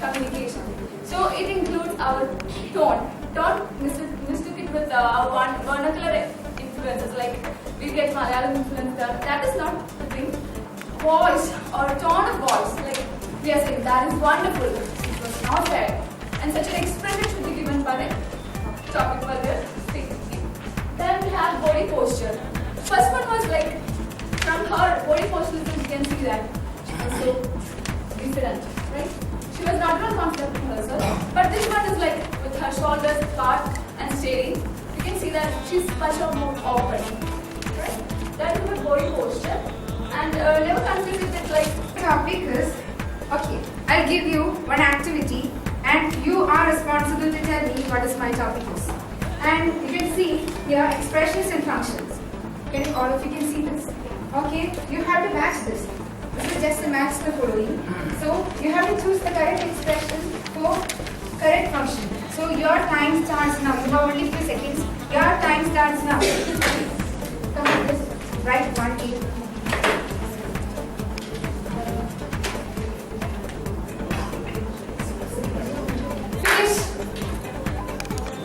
communication. So it includes our tone. Don't mistook it with one vernacular influences like we get Malayalam influence there. That is not the thing. Voice or tone of voice, like we are saying, that is wonderful. It was not there. And such an expression should be given by the topic for the speaking. Then we have body posture. First one was like from her body posture, you can see that she was so different, right? She was not at all confident in herself. But this one is like with her shoulders apart and steady. You can see that she's much more open, right? That is her body posture. And never confuse it with like topic is, okay, I'll give you one activity and you are responsible to tell me what is my topic is. And you can see here expressions and functions. Can all of you can see this? Okay, you have to match this. This is just to match the following. So you have to choose the correct expression for correct function. So your time starts now. You have only few seconds. Your time starts now. Come on, just write 1 8.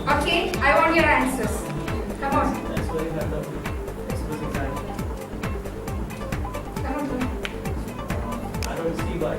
Okay, I want your answers. Come on. That's why you have the expressing time. Come on. I don't see why.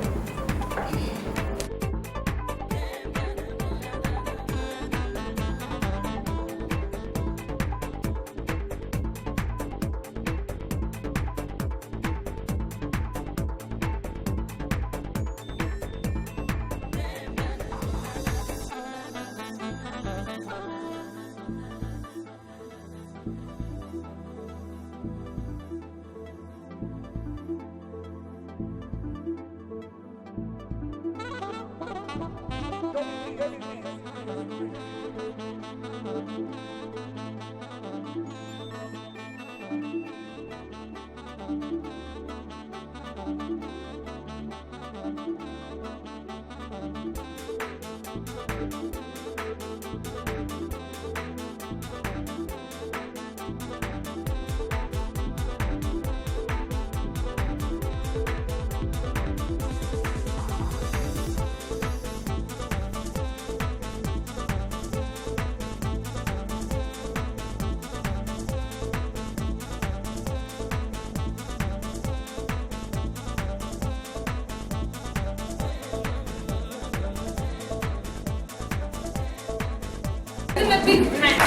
a big hand.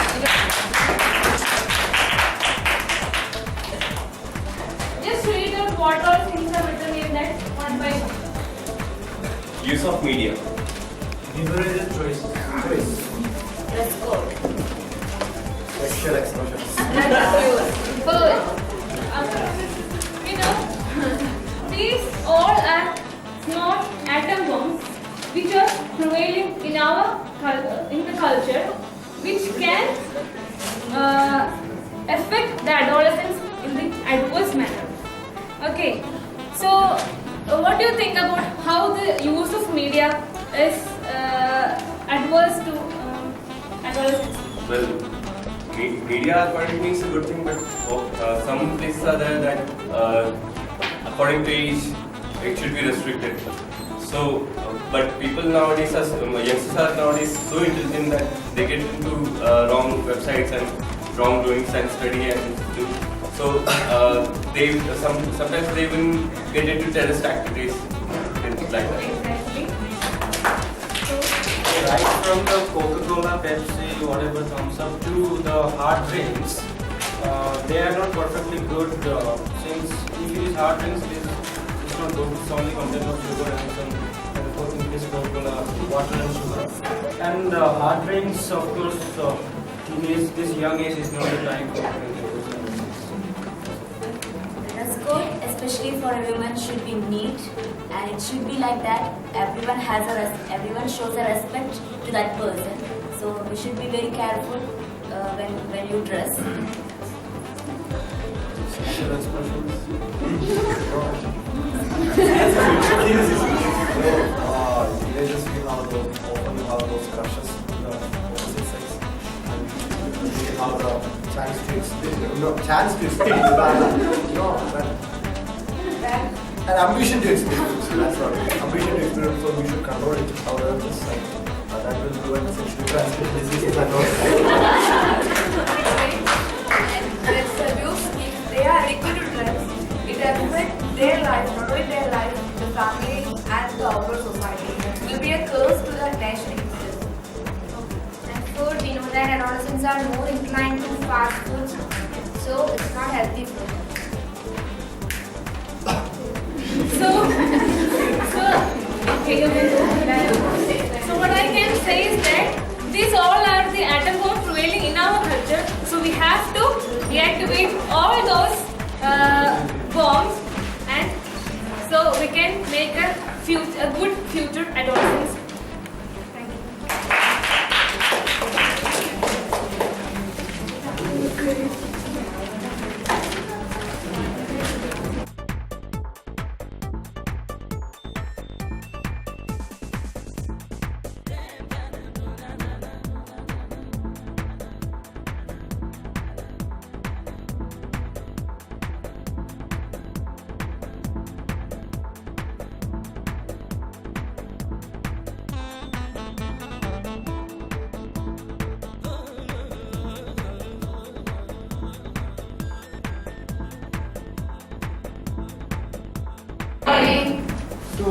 Just read out what all things are written in that one by one. Use of media. Liberated choice. Let's go. Sexual expressions. Good. You know, these all are small atom bombs which are prevailing in our in the culture, which can affect the adolescents in the adverse manner. Okay, so what do you think about how the use of media is adverse to adolescents? Well, media according to me is a good thing, but some places are there that according to age it should be restricted. So, but people nowadays, youngsters are nowadays so intelligent that they get into wrong websites and wrong doings and study and do. So they sometimes they even get into terrorist activities and things like that. Exactly. Right from the Coca-Cola, Pepsi, whatever comes up to the hard drinks, they are not perfectly good since if you use hard drinks, it's not good. It's only content of sugar and some Coca-Cola, water and sugar. And hard drinks, of course, teenage, this young age is not the time for drinking those kind of things. Dress code, especially for a woman, should be neat, and it should be like that. Everyone shows a respect to that person. So we should be very careful when you dress. Sexual expressions. Teenagers feel how those often have those crushes in the opposite sex, and they have the chance to experience, an ambition to experience. That's right. Ambition to experience, so we should control it. our urges, and that will prevent sexually transmitted diseases and all. Let's abuse, if they are addicted to drugs, it affects their life, not only their life, the family and the overall society. It will be a curse to the nation itself. And food, we know that adolescents are more inclined to fast foods, so it's not healthy food. So what I can say is that these all are the atom bombs prevailing in our culture. So we have to deactivate all those bombs, and so we can make a good future adolescents. Thank you. So,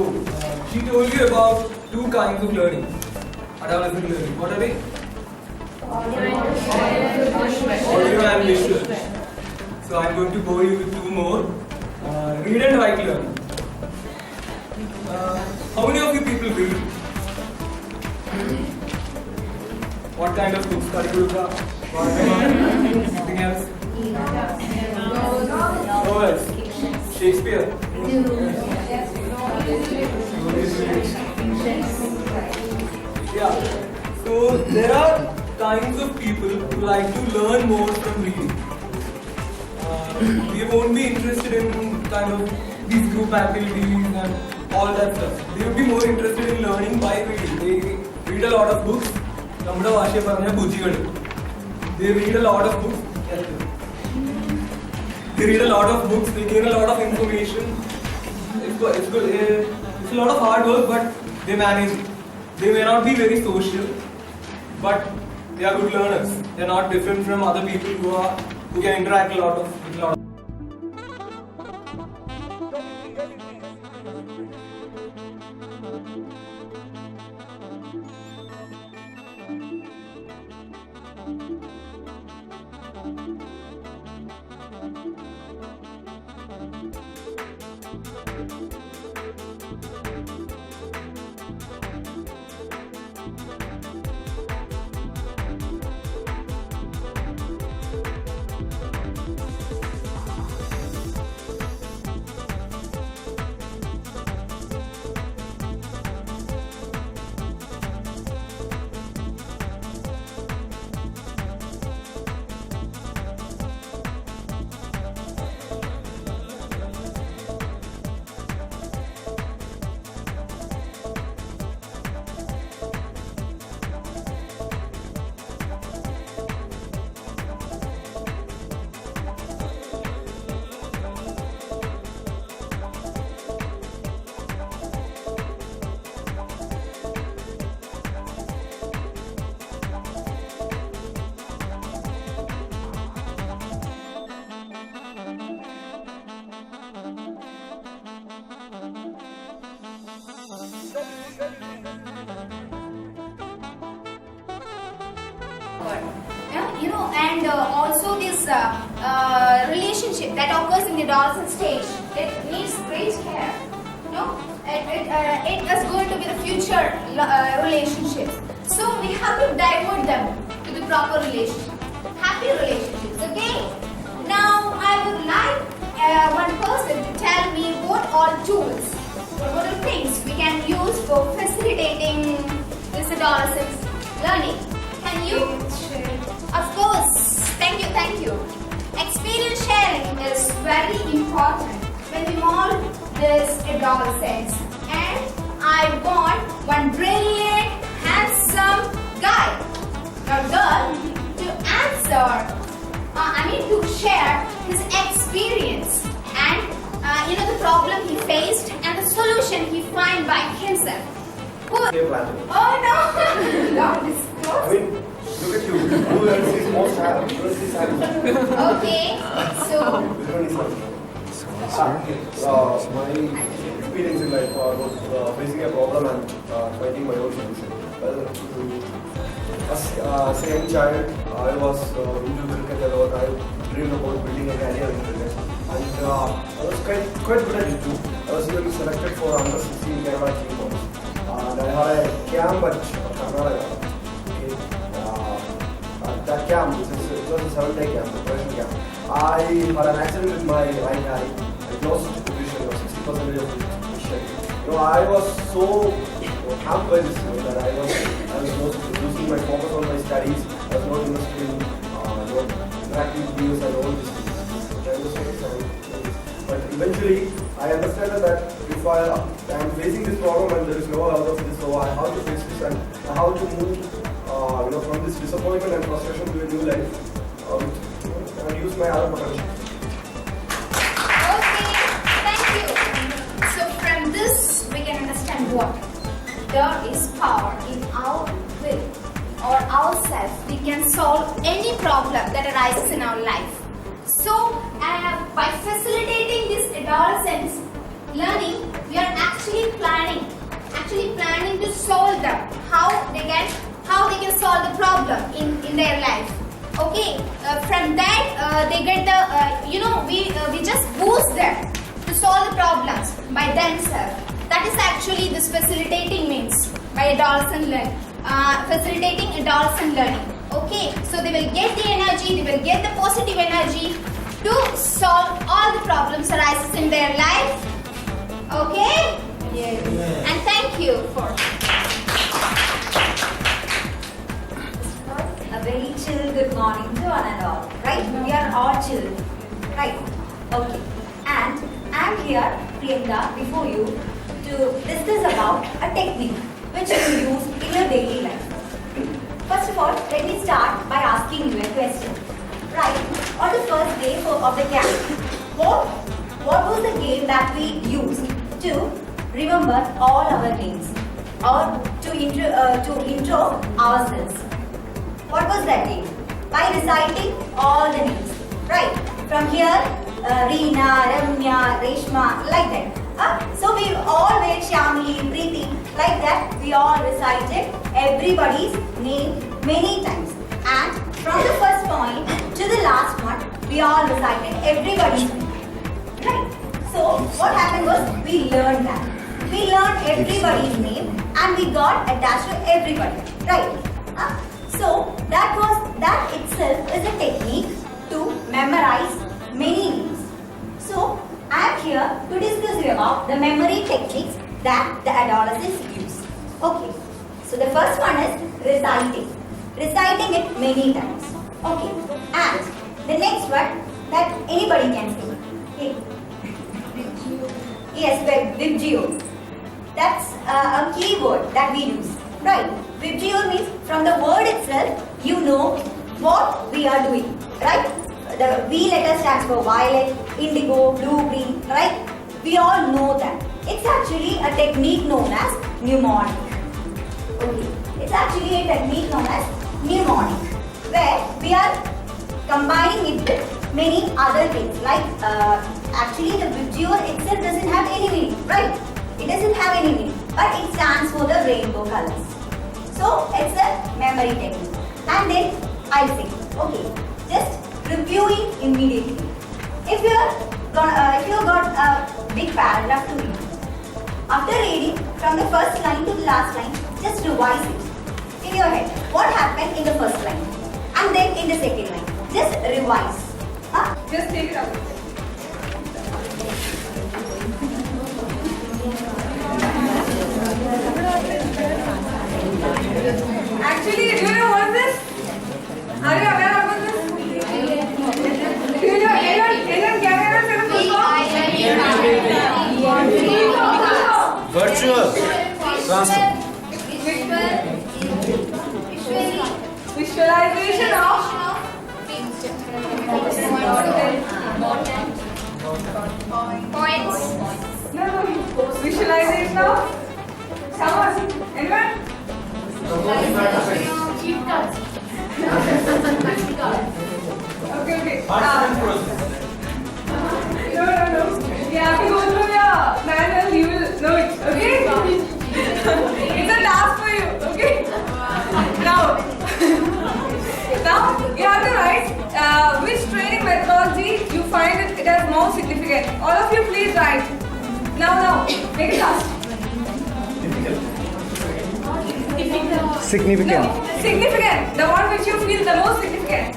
she told you about two kinds of learning, adolescent learning. What are they? Audio and visual. So, I'm going to bore you with two more. Read and write learning. How many of you people read? What kind of books? Curriculum? Anything else? Novels. Shakespeare. Yeah. So there are kinds of people who like to learn more from reading. They won't be interested in kind of these group activities and all that stuff. They would be more interested in learning by reading. They read a lot of books. They read a lot of books. They read a lot of books. They gain a lot of information. It's a lot of hard work, but they manage it. They may not be very social, but they are good learners. They are not different from other people who can interact with a lot of. And also this relationship that occurs in the adolescent stage, it needs great care. It is going to be the future relationships. So we have to divert them to the proper relationship, happy relationships. Okay. Now I would like one person to tell me what all tools, what all things we can use for facilitating this adolescent's learning. Can you? Of course. Thank you. Experience sharing is very important when we mold this adolescence. And I want one brilliant, handsome guy or girl to answer, to share his experience and the problem he faced and the solution he find by himself. Who? CAPWDI. Oh no! Don't I disclose. mean, look at you. Who else is most happy? Who else is happy? Okay, so Which one is happy? My experience in life was facing a problem and finding my own solution. Well, as a young child, I was into cricket a lot. I dreamed about building a career in cricket. And I was quite good at it too. I was even selected for under 16 Kerala team once. And I had a camp at Karnataka. Okay. That camp, it was a 7-day camp, preparation camp. I had an accident with my right eye. I lost vision, 60% of vision. You know, I was so hampered by this that I was losing my focus on my studies. I was not interested in interacting with news and all these things. But eventually, I understand that if I am facing this problem and there is no out of this, so I have to face this and how to move, from this disappointment and frustration to a new life, and use my other potential. okay, thank you. So from this we can understand what? There is power in our will or ourselves. We can solve any problem that arises in our life. So by facilitating this adolescence learning, we are actually planning to solve them, how they can solve the problem in their life. Okay, from that they get the we just boost them to solve the problems by themselves. That is actually this facilitating means by adolescent learning, facilitating adolescent learning. Okay, so they will get the energy, they will get the positive energy to solve all the problems arises in their life. Okay? Yes. And thank you for A very chill good morning to one and all. Right? We are all chill. Right? Okay. And I'm here, Priyanka, before you to discuss about a technique which you use in your daily life. First of all, let me start by asking you a question. Right? On the first day of the camp, what was the game that we used to remember all our names or to intro ourselves? What was that game? By reciting all the names. Right? From here, Reena, Ramya, Reshma, like that. So we all were Shamli, Preeti, like that. We all recited everybody's name many times. And from the first point to the last one, we all recited everybody's name. Right? So what happened was we learned that. We learned everybody's name and we got attached to everybody. Right? So that itself is a technique to memorize many names. So I am here to discuss you about the memory techniques that the adolescents use. Okay. So the first one is reciting. Reciting it many times. Okay. And the next one that anybody can say. Okay. Yes, Vibgeo. That's a keyword that we use. Right. Vibgeo means from the word itself, you know what we are doing. Right. The V letter stands for violet, indigo, blue, green. Right. We all know that. It's actually a technique known as mnemonic. Okay. It's actually a technique known as mnemonic, where we are combining it with many other things. Like actually the Vibgeo itself doesn't have any meaning, right? It doesn't have any meaning, but it stands for the rainbow colors. So it's a memory technique. And then I'll say, okay, just review it immediately. If you got a big paragraph to read, after reading from the first line to the last line, just revise it in your head. What happened in the first line? And then in the second line. Just revise. just take it out. Actually, do you know what this? Are you aware of this? Do you know anyone can answer the full form? Virtual classroom. Visualization of points. No. Visualization of someone. right. Now, make it fast. Significant. No, significant. The one which you feel the most significant.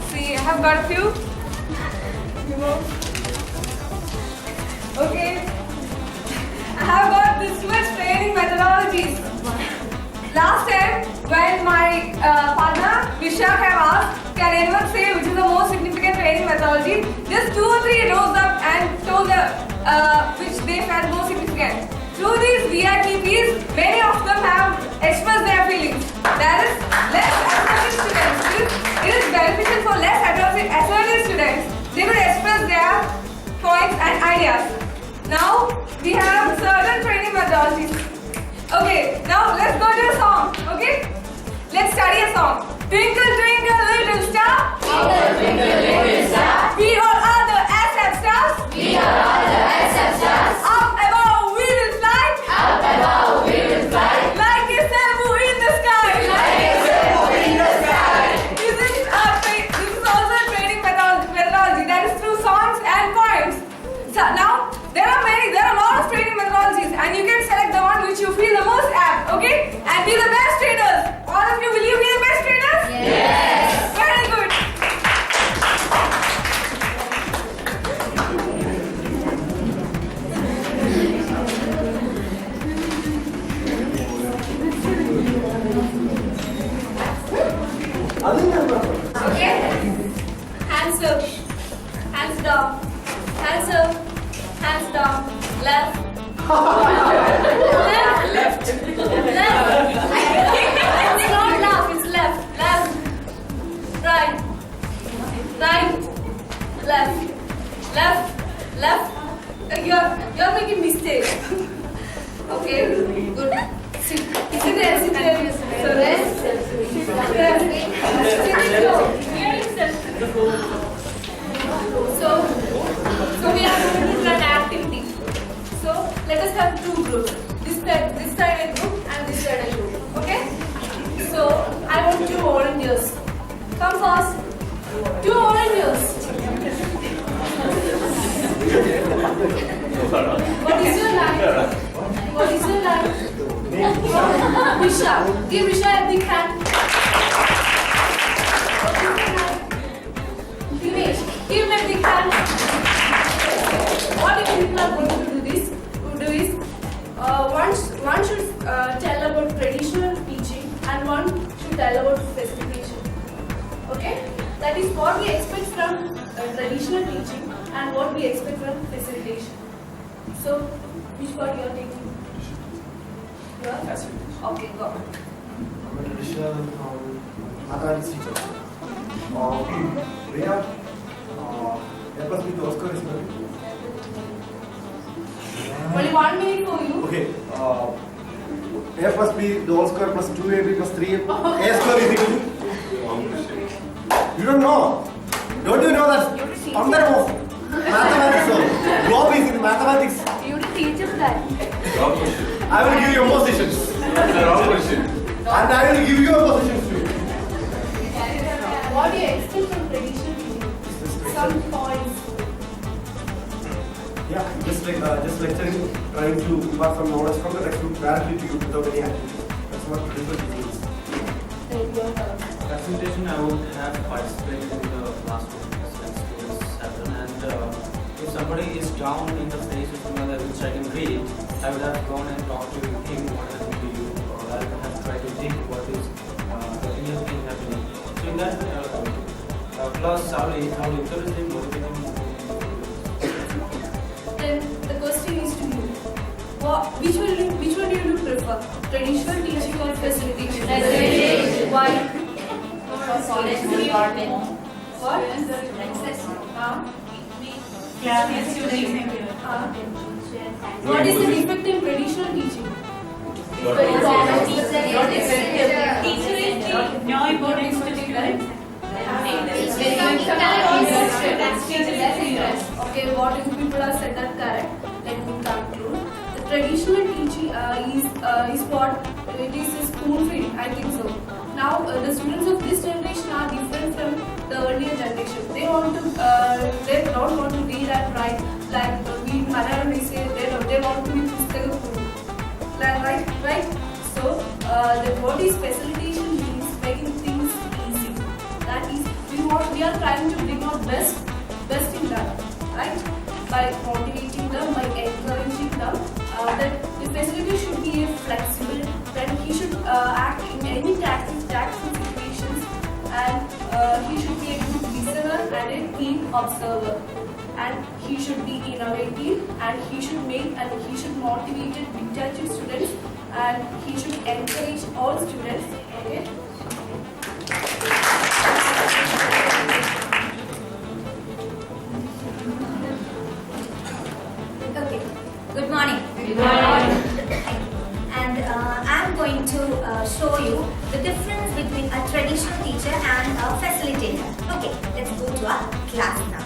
See, I have got a few. Okay. I have got this much training methodologies. Last time, when my partner Vishak have asked, can anyone say which is the most significant training methodology? Just 2 or 3 rose up and told which they felt most significant. Through these VIPs, many of them have expressed their feelings. That is, less athletic students. It is beneficial for less athletic students. They could express their points and ideas. Now, we have certain training methodologies. Okay, now let's go to a song. Okay? Let's study a song. Twinkle, twinkle, little star. Twinkle, twinkle, little star. We all are the SF stars. We are the SF stars. Up above, we will fly. Up above, we will fly. Like a sabu in the sky. Like a sabu in the sky. This is also a training methodology that is through songs and poems. So now, there are a lot of training methodologies and you can select the one which you feel the most apt, okay? And be the best traders. All of you, will you be the best traders? Yes. Very good. Okay? Hands up. Hands down. Hands up. Hands down. Left. Left. It's not left, it's left. Left. Right. Right. Left. Left. Left. You're making mistakes. Okay, good. Sit there. So rest. So we are going to do an activity. So let us have 2 groups. This side a group and this side a group. Okay? So I want 2 volunteers. Come fast. 2 volunteers. What is your line? What is your line? Risha. Give Risha a big hand. Dinesh, give me a big hand. What if people are going to do this? One should tell about traditional teaching and one should tell about specification. Okay? That is what we expect from traditional teaching and what we expect from facilitation. So, which part you are taking? You are? Okay, go. I'm a traditional mathematics teacher. Priya, help us with the Oscar is good. Only 1 minute for you. Okay. A plus B, the whole square plus 2ab plus 3a. A square is equal to? You don't know. Don't you know that? Mathematics. Globe is in mathematics. You to teach us that. Wrong question. I will give you positions. That's the wrong question. And I will give you positions too. What do you expect from traditional teaching? Some points. Yeah, just lecturing, trying to impart some knowledge from the textbook directly to you without any activity. That's what traditional teaching is. Presentation, I would have participated in the classroom as students have done, and if somebody is down in the face of another which I can read, I would have gone and talked to him what happened to you, or I would have tried to think what is the real thing happening. So in that way, plus I will encourage him, motivate him. Then the question is to you. Which one do you prefer? Traditional teaching or facilitation? Facilitation. Why? Department. What? What is the defect in traditional teaching? very common. Teacher is no importance to students. Okay, what you people have said that correct. Let me conclude. The traditional teaching is what it is a spoon feeding. I think so. Now the students of this generation are different from the earlier generation. They don't want to read and write like we Malayalam we say they want to be physical. Right? So what is facilitation means making things easy. That is we are trying to bring out best in them, right? By motivating them, by encouraging them, that the facility should be flexible, that he should act in any tactful situations, and he should be a good listener and a keen observer, and he should be innovative, and he should motivate detailed students, and he should encourage all students. Okay. Okay, good morning. Good morning. And I'm going to show you the difference between a traditional teacher and a facilitator. Okay, let's go to our class now.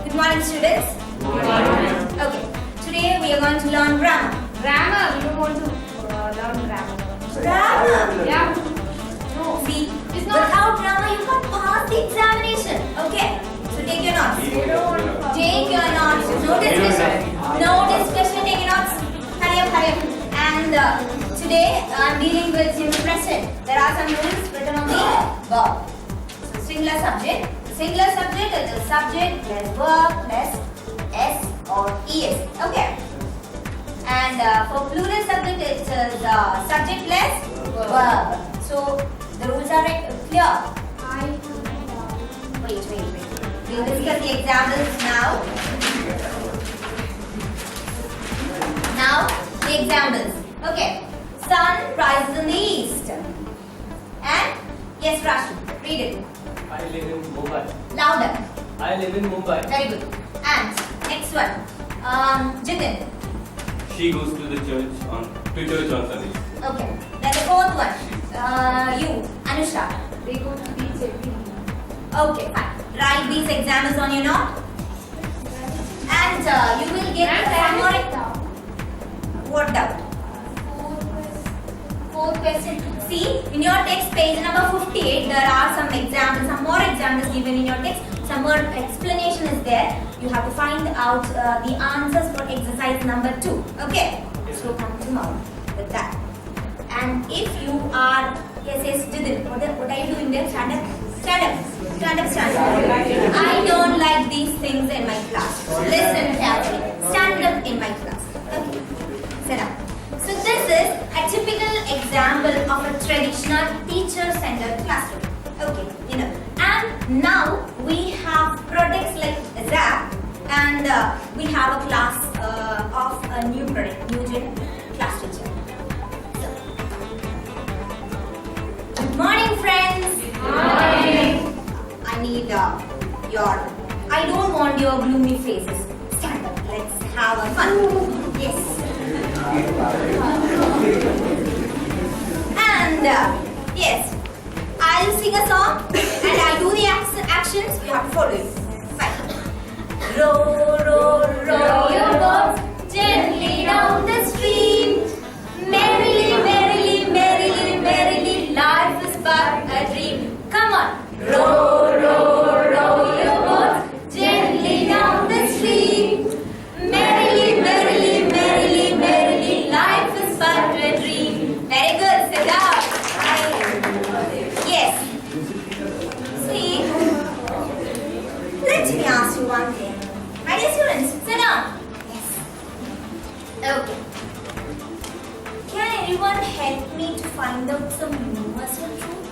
Good morning, students. Good morning. Okay, today we are going to learn grammar. Grammar, we don't want to learn grammar. Grammar? Yeah. No, see, It's not- without grammar you can't pass the examination. Okay, so take your notes. Take your notes. No discussion. No discussion. Take your notes. Hurry up. And today I'm dealing with present. There are some rules written on the verb. So singular subject. The singular subject is the subject plus verb plus s or es. Okay. And for plural subject it is subject plus verb. So the rules are clear. Wait. We'll discuss the examples now. Now, the examples. Okay. Sun rises in the east. And, yes, Rashid, read it. I live in Mumbai. Louder. I live in Mumbai. Very good. And, next one. Jitin. She goes to church on Sundays. Okay. Then the fourth one. You, Anusha. They go to beach every week. Okay, fine. Write these examples on your note. And you will get some more. What doubt? Fourth question. See, in your text, page number 58, there are some examples, some more examples given in your text. Some more explanation is there. You have to find out the answers for exercise number 2. Okay? So come tomorrow with that. And if you are, yes, Jidin, what are you doing there? Stand up. I don't like these things in my class. Listen carefully. Stand up in my class. Okay. Sit up. So this is a typical example of a traditional teacher-centered classroom. Okay, And now we have products like Zap, and we have a class of a new product, Newgen class teacher. So, good morning, friends. Morning. I need I don't want your gloomy faces. Stand up. Let's have a fun. Yes. And yes, I'll sing a song and I'll do the actions. You have to follow it. Fine. Row, row, row your boat gently down the stream. Merrily, merrily, merrily, merrily, life is but a dream. Come on. Row, row, row your boat gently down the stream. Merrily, merrily, merrily, merrily, life is but a dream. Very good, sit up. Yes. See, let me ask you one thing. My dear students, sit down. Yes. Okay. Can anyone help me to find out some universal truth?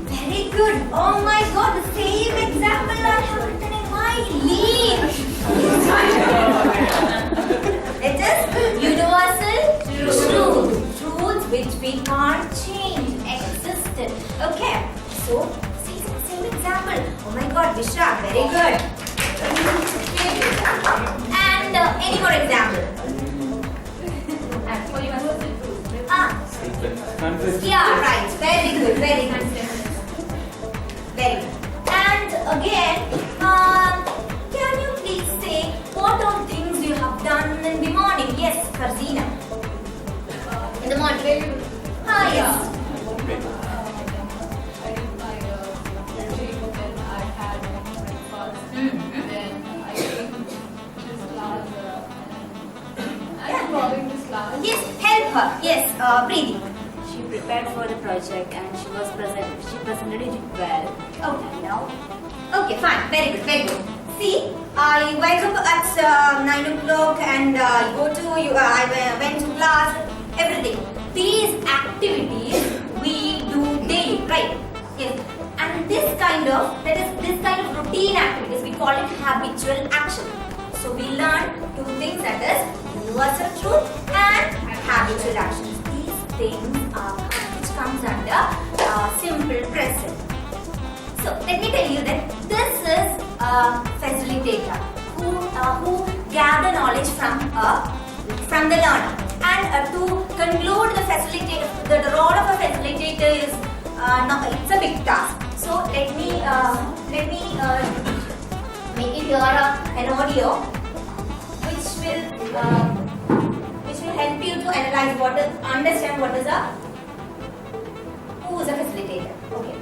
Very good. Oh my God, the same example I have written in my leaf. It is universal truth. Truths which we can't change, existed. Okay. So, same example. Oh my God, Vishra, very good. And any more example? Yeah, right. Very good, very good. Very good. And again, can you please say what all things you have done in the morning? Yes, Farzina. In the morning. Ah, yes. I did my gym, then I had breakfast, then I came this class, I'm following this class. Yes, help her. Yes, breathing. She prepared for the project and she presented it well. Okay, now. Okay, fine. Very good, very good. See, I wake up at 9 o'clock and I went to class, everything. These activities we do daily, right? Yes. And this kind of routine activities, we call it habitual action. So we learn two things, that is universal truth and habitual actions. These things are which comes under simple present. So let me tell you that this is a facilitator who gather knowledge from the learner. And to conclude the role of a facilitator is it's a big task. So let me make it here an audio which will help you to understand who is a facilitator. Okay.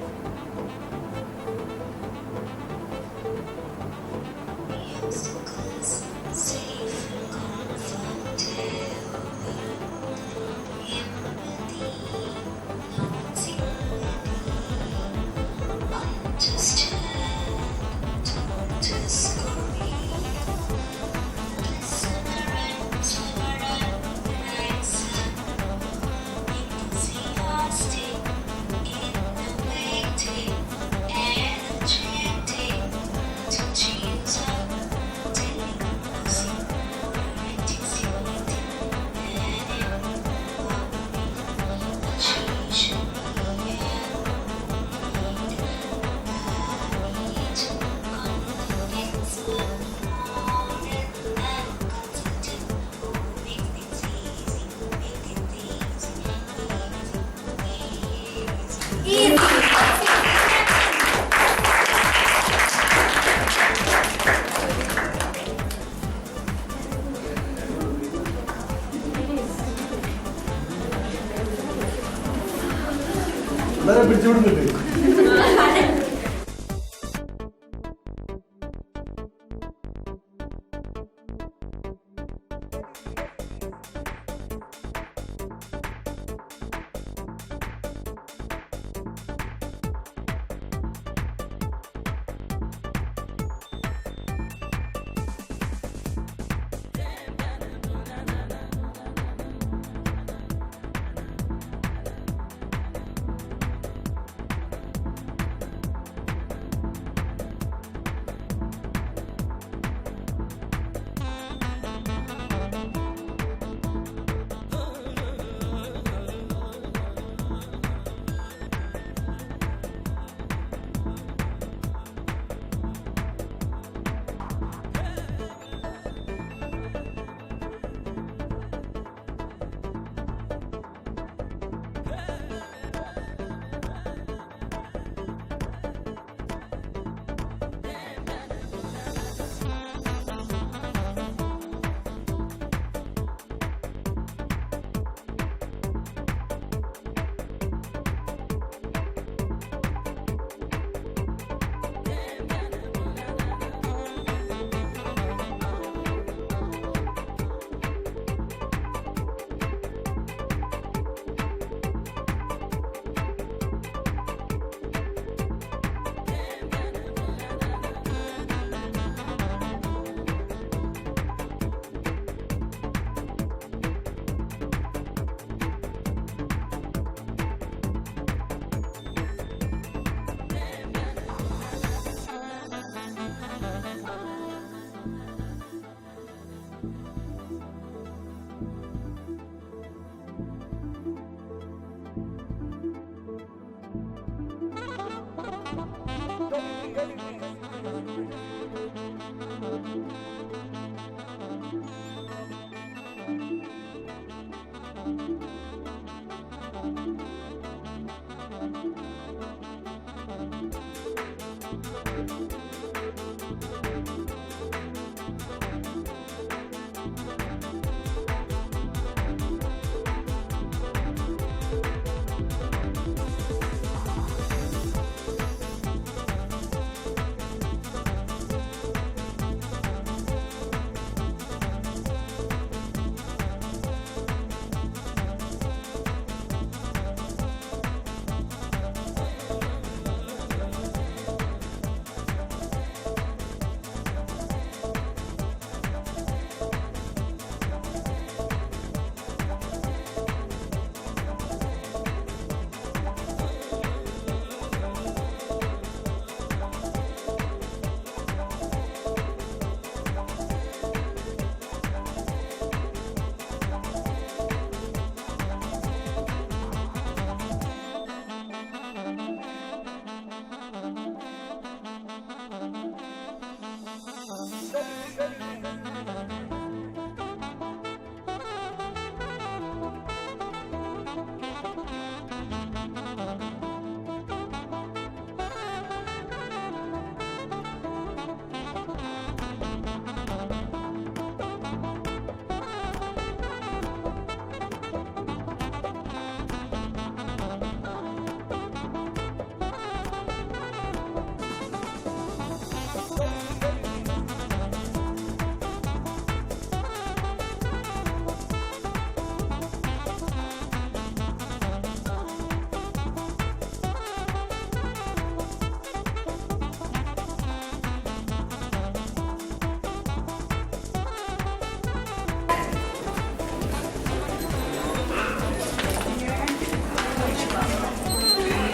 എല്ലാവരും പിടിച്ചുവിടുന്നുണ്ട്.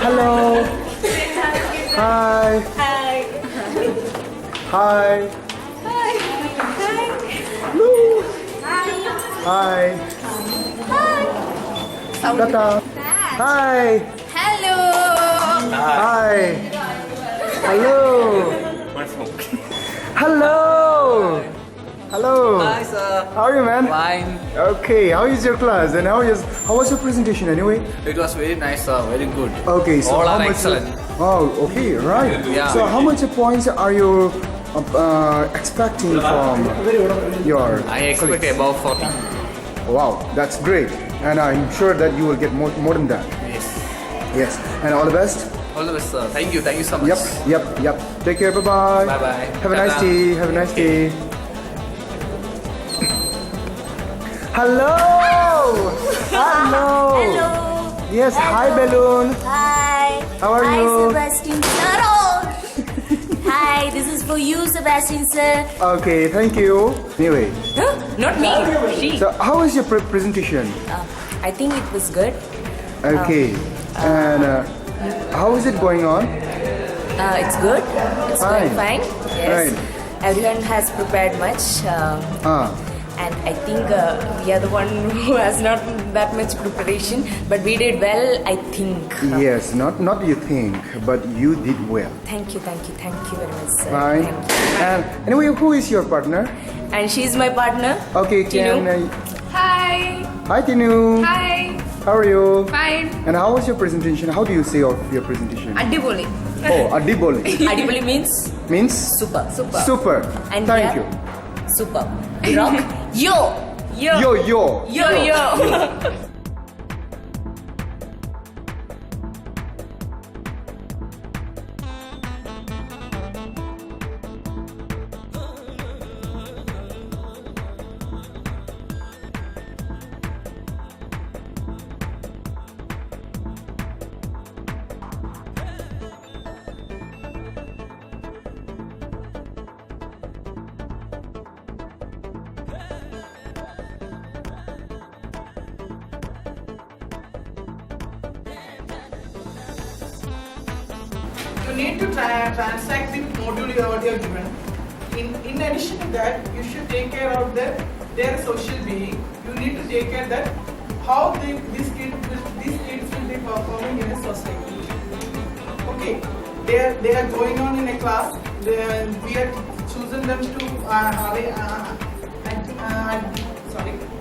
Hello. Hi. Hi. Hi. Hello. Hi. Tata. Hi. Hello. Hi. Hello. Hello. Hello. Hi, sir. How are you, man? Fine. Okay. How is your class? And how was your presentation anyway? It was very nice, sir. Very good. Okay. So All how are much? excellent. Oh, okay. Right. Yeah. So how much points are you expecting from your? I expect colleagues? above 40. Wow, that's great. And I'm sure that you will get more than that. Yes. Yes. And all the best. All the best, sir. Thank you. Thank you so much. Yep. Take care. Bye-bye. Bye-bye. Have a nice Ta-ta. day. Have a nice day. Hello. Hello. Hello. Yes. Hi, Balloon. Hi. How are Hi, you? Sebastian sir. Oh. Hi, this is for you, Sebastian sir. Okay. Thank you. Anyway, Huh? Not me. She. so how was your presentation? I think it was good. Okay. And how is it going on? It's good. It's going Fine. fine. Yes. Right. Everyone has prepared much. And I think we are the one who has not that much preparation, but we did well, I think. Yes. Not you think, but you did well. Thank you very much, sir. Fine. Thank you. And anyway, who is your partner? And she's my partner. Okay, Tinu. Hi. Hi, Tinu. Hi. How are you? Fine. And how was your presentation? How do you say of your presentation? Adiboli. Oh, adiboli. Adiboli means Means? super. Super. And Thank we you. are super. Rock. Yo. Yo. You need to transact the module what you are given. In addition to that, you should take care of their social being. You need to take care that how these kids will be performing in a society. Okay, they are going on in a class. We are choosing them to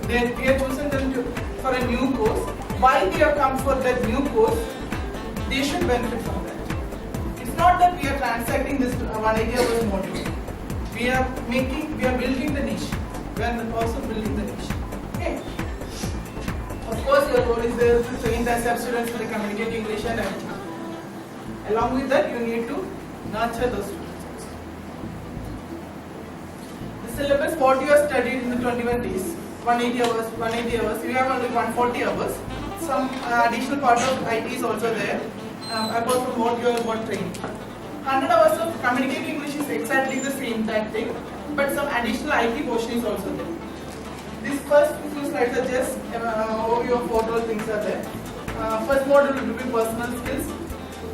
we are choosing them for a new course. Why they have come for that new course? They should benefit from that. It's not that we are transacting this 180 hours module. We are building the niche. We are also building the niche. Okay. Of course, your role is there to train the SF students to communicate English and everything. Along with that, you need to nurture those students. The syllabus, what you have studied in the 21 days, 180 hours, you have only 140 hours. Some additional part of IT is also there, apart from what you have got trained. 100 hours of communicating English is exactly the same that thing, but some additional IT portion is also there. These first few slides are just overview of what all things are there. First module will be personal skills.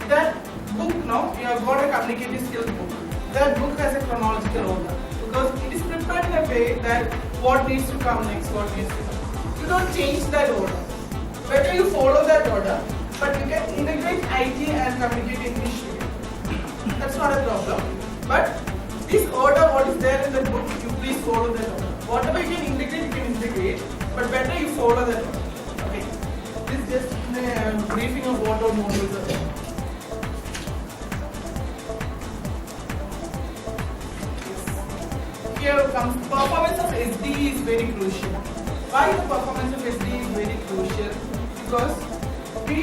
That book now, you have got a communicative skills book. That book has a chronological order because it is prepared in a way that what needs to come next, what needs to come. You don't change that order. Better you follow that order, but you can integrate IT and communicate English together. That's not a problem. But this order, what is there in the book, you please follow that order. Whatever you can integrate, but better you follow that order. Okay. This is just a briefing of what all modules are there. Here comes performance of SD is very crucial. Why the performance of SD is very crucial? Because we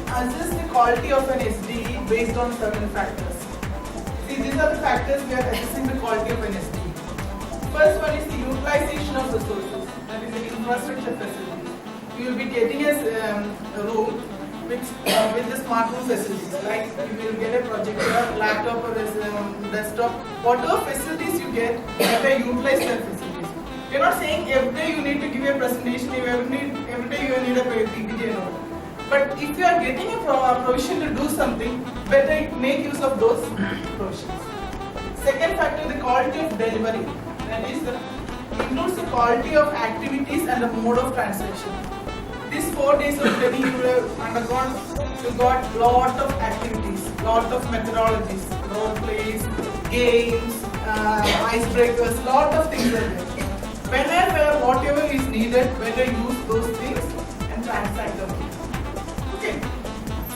assess the quality of an SD based on certain factors. See, these are the factors we are assessing the quality of an SD. First one is the utilization of resources, that is the infrastructure facilities. You will be getting a room with the smartphone facilities, like you will get a projector, laptop or desktop. Whatever facilities you get, you better utilize that facilities. We are not saying every day you need to give a presentation, every day you need a PPT and all. But if you are getting a provision to do something, better make use of those provisions. Second factor, the quality of delivery. That is, includes the quality of activities and the mode of transaction. These 4 days of study you have undergone, you got lot of activities, lot of methodologies, role plays, games, icebreakers, lot of things are there. Whenever whatever is needed, better use those things and transact them. Okay.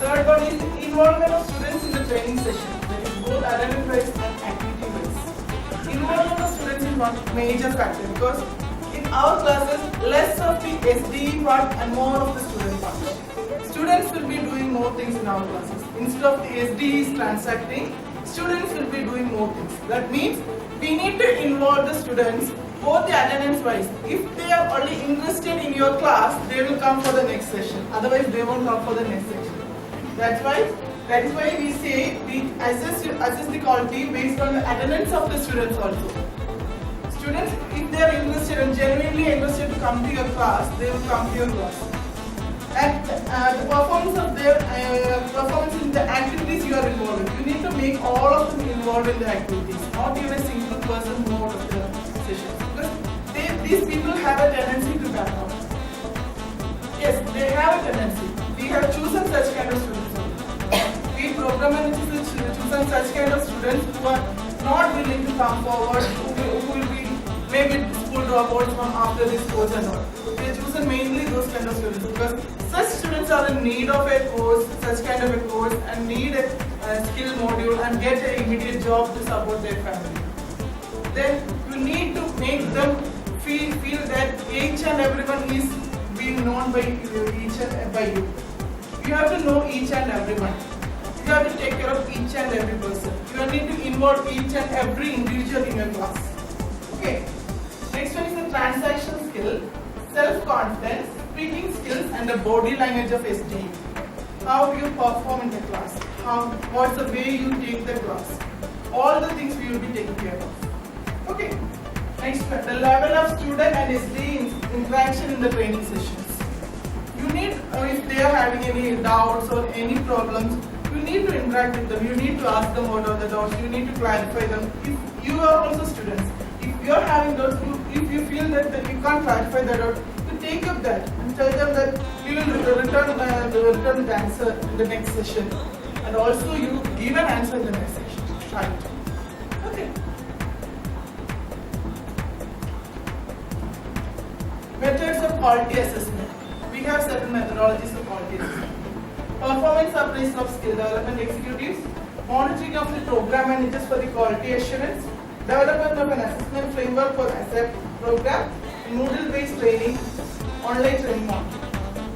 Third one is the involvement of students in the training session. That is both academic-wise and activity-wise. Involvement of students is one major factor because in our classes, less of the SDE part and more of the student part. Students will be doing more things in our classes. Instead of the SDEs transacting, students will be doing more things. That means we need to involve the students both the attendance wise. If they are only interested in your class, they will come for the next session. Otherwise, they won't come for the next section. That is why we say we assess the quality based on the attendance of the students also. Students, if they are interested and genuinely interested to come to your class, they will come to your class. And the performance of their performance in the activities you are involved in. You need to make all of them involved in the activities, not even a single person know out of the session. Because these people have a tendency to back out. Yes, they have a tendency. We have chosen such kind of students. We program managers have chosen such kind of students who are not willing to come forward, who will be maybe school dropouts from after this course and all. We have chosen mainly those kind of students because such students are in need of a course, such kind of a course, and need a skill module and get an immediate job to support their family. Then you need to make them feel that each and everyone is being known by each and by you. You have to know each and everyone. You have to take care of each and every person. You need to involve each and every individual in your class. Okay. Next one is the transaction skill, self-confidence, speaking skills, and the body language of SDE. How you perform in the class. What's the way you take the class. All the things we will be taking care of. Okay. Next one, the level of student and SDE interaction in the training sessions. You need, if they are having any doubts or any problems, you need to interact with them. You need to ask them what are the doubts. You need to clarify them. If you are also students, if you are having doubts, if you feel that you can't clarify the doubt, you take up that and tell them that we will return the answer in the next session. And also you give an answer in the next session. Right. Okay. Methods of quality assessment. We have certain methodologies of quality assessment. Performance appraisal of skill development executives, monitoring of the program managers for the quality assurance, development of an assessment framework for ASAP program, Moodle-based training, online training monitoring.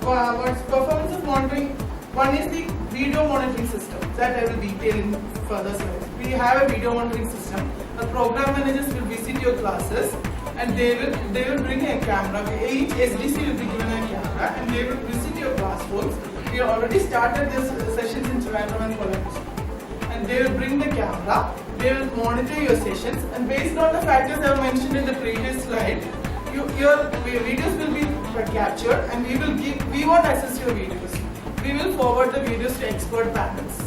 What's performance of monitoring? One is the video monitoring system that I will detail in further slides. We have a video monitoring system. The program managers will visit your classes and they will bring a camera. Each SDC will be given a camera and they will visit your classrooms. We have already started this sessions in Trivandrum and Colombo. And they will bring the camera, they will monitor your sessions, and based on the factors I have mentioned in the previous slide, your videos will be captured and we won't assess your videos. We will forward the videos to expert panels.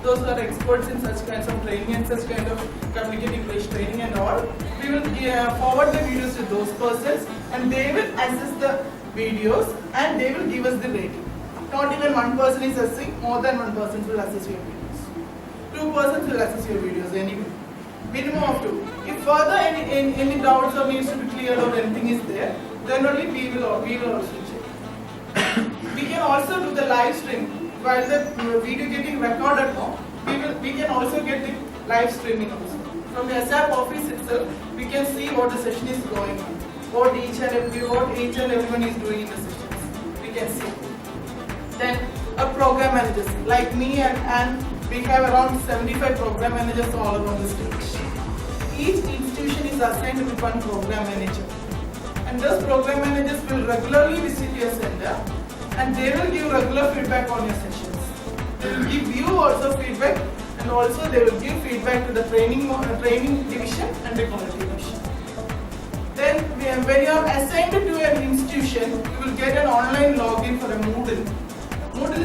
Those are experts in such kinds of training and such kind of communicative English training and all. We will forward the videos to those persons and they will assess the videos and they will give us the rating. Not even one person is assessing, more than one person will assess your videos. Two persons will assess your videos anyway. Minimum of two. If further any doubts or needs to be cleared or anything is there, then only we will also check. We can also do the live stream while the video getting recorded now. We can also get the live streaming also. From the SAP office itself, we can see what the session is going on, what each and everyone is doing in the sessions. We can see. Then a program managers like me and we have around 75 program managers all around the stage. Each institution is assigned with one program manager. And those program managers will regularly visit your center and they will give regular feedback on your sessions. They will give you also feedback and also they will give feedback to the training division and the quality division. Then when you are assigned to an institution, you will get an online login for a Moodle.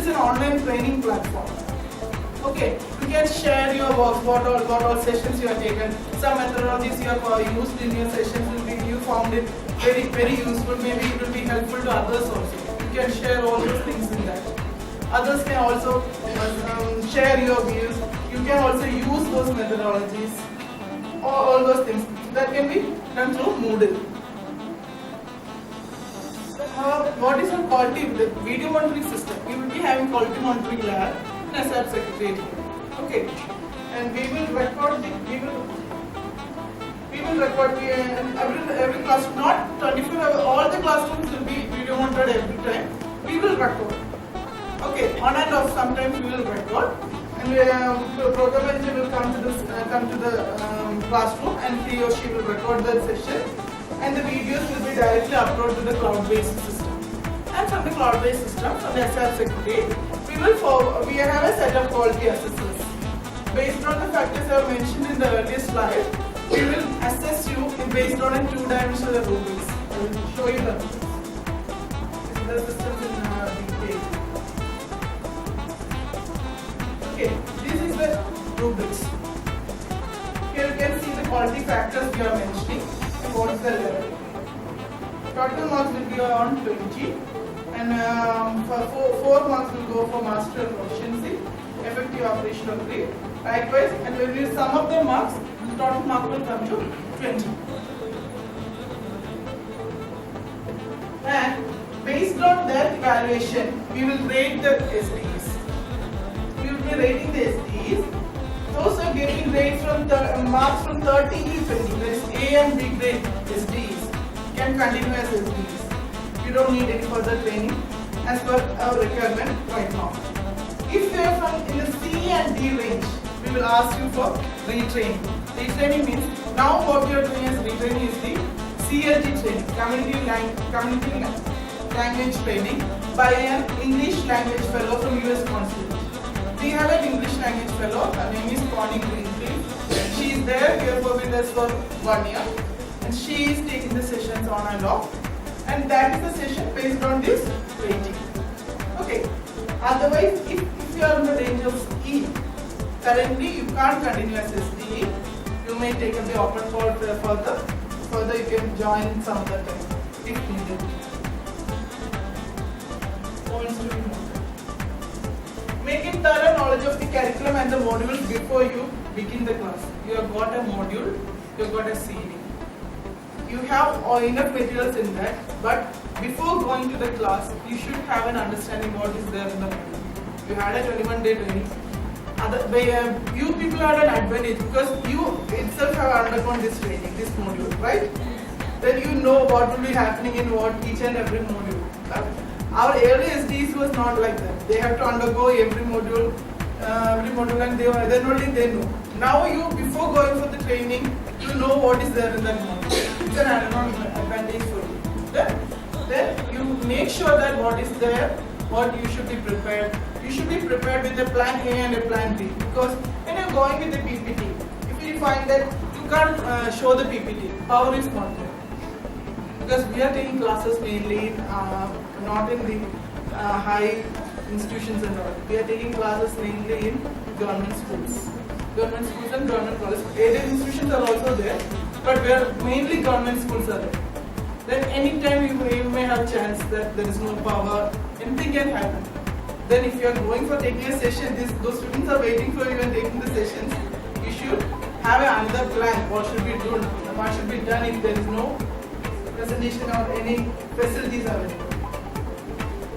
is an online training platform. Okay, you can share your work, what all sessions you have taken. Some methodologies you have used in your sessions will be, you found it very useful. Maybe it will be helpful to others also. You can share all those things in that. Others can also share your views. You can also use those methodologies. All those things that can be done through Moodle. What is our quality video monitoring system? We will be having quality monitoring lab in SAP Secretariat. Okay, and we will record every class, not 24 hours. All the classrooms will be video monitored every time. We will record. Okay, on and off sometimes we will record, and the program manager will come to the classroom, and he or she will record the session, and the videos will be directly uploaded to the cloud-based system. And from the cloud-based system, from the SAP Secretariat, we have a set of quality assessors. Based on the factors I have mentioned in the earlier slide, we will assess you based on a two-dimensional rubrics. I will show you the systems in detail. Okay, this is the rubrics. Here you can see the quality factors we are mentioning and what is the level. Total marks will be on 20, and for 4 marks will go for master and proficiency, effective operational grade. Likewise, and when we sum up the marks, total mark will come to 20. And based on that evaluation, we will rate the SDs. We will be rating the SDs. Those are getting grades from marks from 30 to 20. That is A and B grade SDs can continue as SDs. You don't need any further training as per our requirement right now. If you are from in the C and D range, we will ask you for retraining. Retraining means now what you are doing as retraining is the CLT training, community language training by an English language fellow from US Consulate. We have an English language fellow, her name is Connie Greenfield. She is there here with us for 1 year, and she is taking the sessions on and off, and that is the session based on this rating. Okay. Otherwise, if you are in the range of E, currently you can't continue as SDE. You may take up the open call further. Further, you can join some other time if needed. Points to be noted. Make a thorough knowledge of the curriculum and the modules before you begin the class. You have got a module, you have got a CD. You have enough materials in that, but before going to the class, you should have an understanding what is there in the module. You had a 21-day training. You people had an advantage because you itself have undergone this training, this module, right? Then you know what will be happening in each and every module. Our early SDs was not like that. They have to undergo every module, and then only they know. Now you, before going for the training, you know what is there in that module. It's an advantage for you. Then you make sure that what is there, what you should be prepared. You should be prepared with a plan A and a plan B, because when you're going with the PPT, if you find that you can't show the PPT, power is not there. Because we are taking classes mainly not in the high institutions and all. We are taking classes mainly in government schools. Government schools and government colleges. Aided institutions are also there, but we are mainly government schools are there. Then anytime you may have chance that there is no power, anything can happen. Then if you are going for taking a session, those students are waiting for you and taking the sessions, you should have another plan. What should be done? What should be done if there is no presentation or any facilities available?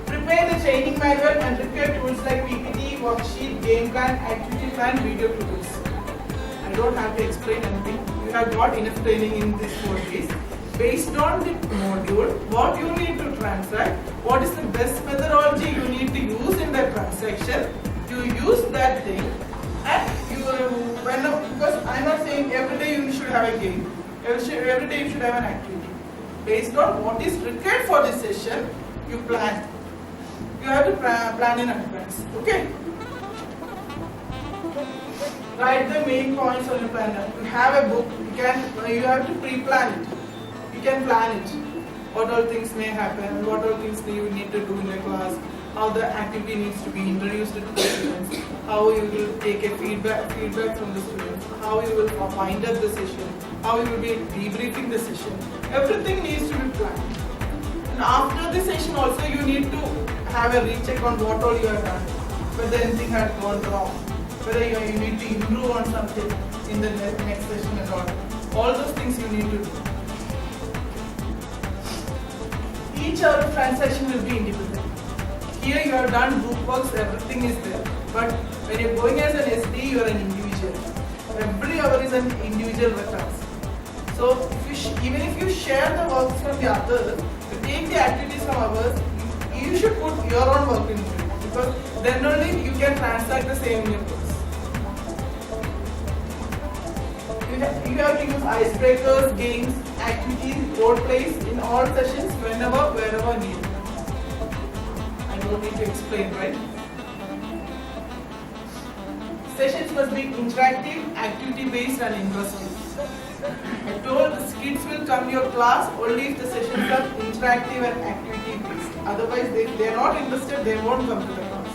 Prepare the training manual and prepare tools like PPT, worksheet, game plan, activity plan, video tools. I don't have to explain anything. You have got enough training in this 4 days. Based on the module, what you need to transact, what is the best methodology you need to use in that transaction, you use that thing, and you because I'm not saying every day you should have a game, every day you should have an activity. Based on what is required for this session, you plan. You have to plan in advance. Okay? Write the main points on your planner. You have a book, you have to pre-plan it. You can plan it. What all things may happen, what all things you need to do in a class, how the activity needs to be introduced to the students, how you will take a feedback from the students, how you will wind up the session, how you will be debriefing the session. Everything needs to be planned. And after the session also you need to have a recheck on what all you have done, whether anything had gone wrong, whether you need to improve on something in the next session and all. All those things you need to do. Each hour of transaction will be independent. Here you have done group works, everything is there. But when you are going as an SD, you are an individual. Every hour is an individual task. So even if you share the works from the others, you take the activities from others, you should put your own work into it. Because then only you can transact the same in your course. You have to use icebreakers, games, activities, role plays in all sessions whenever, wherever needed. I don't need to explain, right? Sessions must be interactive, activity-based and interesting. I told the kids will come to your class only if the sessions are interactive and activity-based. Otherwise, they are not interested, they won't come to the class.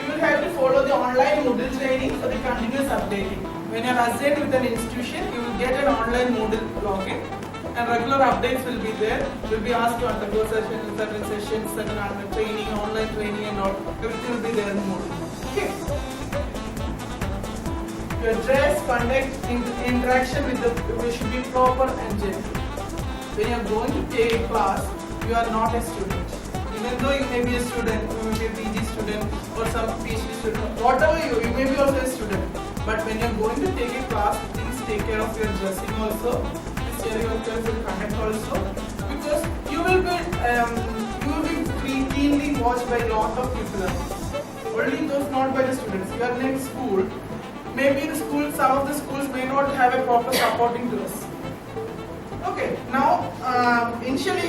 You will have to follow the online Moodle training for the continuous updating. When you are assigned with an institution, you will get an online Moodle login and regular updates will be there. You will be asked to undergo certain sessions, certain training, online training and all. Everything will be there in Moodle. Okay. Your dress, conduct, interaction with the should be proper and gentle. When you are going to take a class, you are not a student. Even though you may be a student, you may be a PG student or some PhD student, whatever you may be also a student. But when you are going to take a class, please take care of your dressing also. Please take care of your conduct also, because you will be keenly watched by a lot of people. Only those not by the students. You are in school. Maybe the school, some of the schools may not have a proper supporting to us. Okay, now initially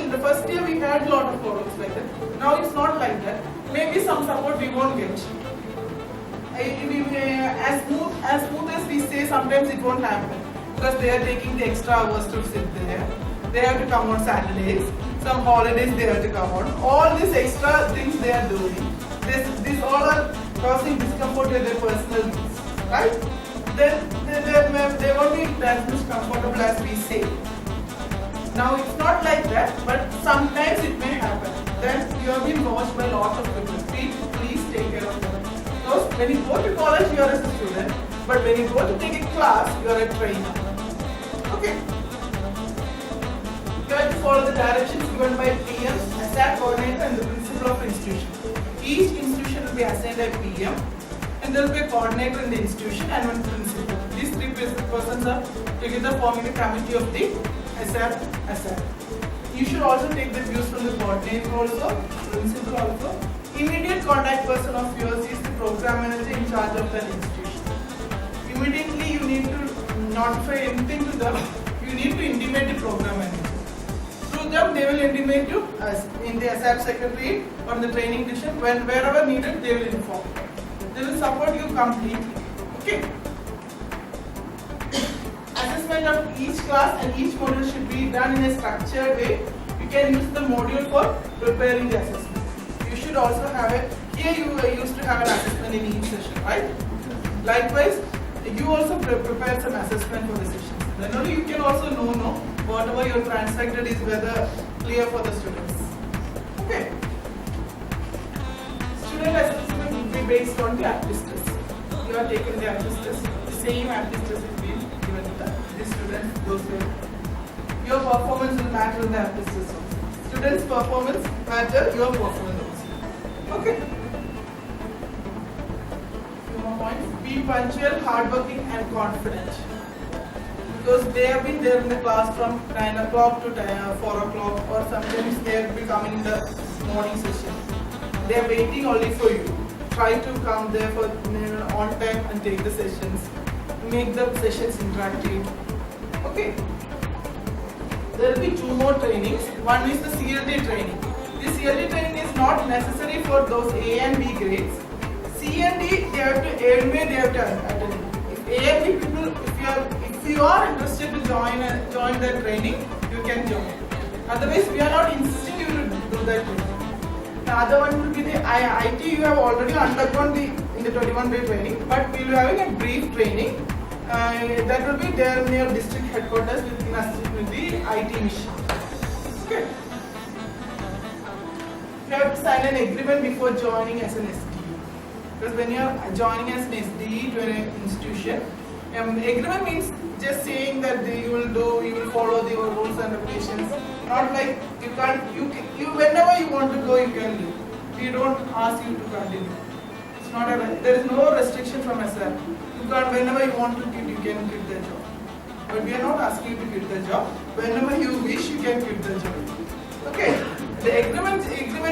the first year we had a lot of problems like that. Now it's not like that. Maybe some support we won't get. As smooth as we say, sometimes it won't happen because they are taking the extra hours to sit there. They have to come on Saturdays. Some holidays they have to come on. All these extra things they are doing. These all are causing discomfort with their personal needs, right? Then they won't be as much comfortable as we say. Now it's not like that, but sometimes it may happen. Then you have been watched by a lot of people. Please take care of them. Because when you go to college, you are a student, but when you go to take a class, you are a trainer. Okay. You have to follow the directions given by PM, ASAP coordinator, and the principal of institution. Each institution will be assigned a PM, and there will be a coordinator in the institution and one principal. These three persons are together forming the committee of the ASAP. You should also take the views from the coordinator also, principal also. Immediate contact person of yours is the program manager in charge of that institution. Immediately you need to notify anything to them. You need to intimate the program manager. Through them they will intimate you as in the ASAP secretary or the training division. Wherever needed they will inform. They will support you completely. Okay. Assessment of each class and each module should be done in a structured way. You can use the module for preparing the assessment. You should also have here you used to have an assessment in each session, right? Likewise, you also prepare some assessment for the sessions. Then only you can also know whatever you have transacted is whether clear for the students. Okay. Student assessment will be based on the aptitude test. You are taking the aptitude test. The same aptitude test will be given to the students. Your performance will matter in the aptitude test. Students' performance matter your performance also. Okay. Few more points. Be punctual, hardworking, and confident. Because they have been there in the class from 9 o'clock to 4 o'clock, or sometimes they have been coming in the morning session. They are waiting only for you. Try to come there for on time and take the sessions. Make the sessions interactive. Okay. There will be two more trainings. One is the CLD training. This CLD training is not necessary for those A and B grades. C and D they have to they have to attend. If A and B people, if you are interested to join the training, you can join. Otherwise, we are not insisting you to do that training. The other one will be the IT. You have already undergone in the 21-day training, but we will be having a brief training. That will be there near district headquarters with the IT mission. Okay. You have to sign an agreement before joining as an SDE. Because when you are joining as an SDE to an institution, agreement means just saying that you will follow the rules and regulations. Not like you can't, you whenever you want to go, you can leave. We don't ask you to continue. It's not there is no restriction from SR. You can't, whenever you want to quit, you can quit the job. But we are not asking you to quit the job. Whenever you wish, you can quit the job. Okay. The agreement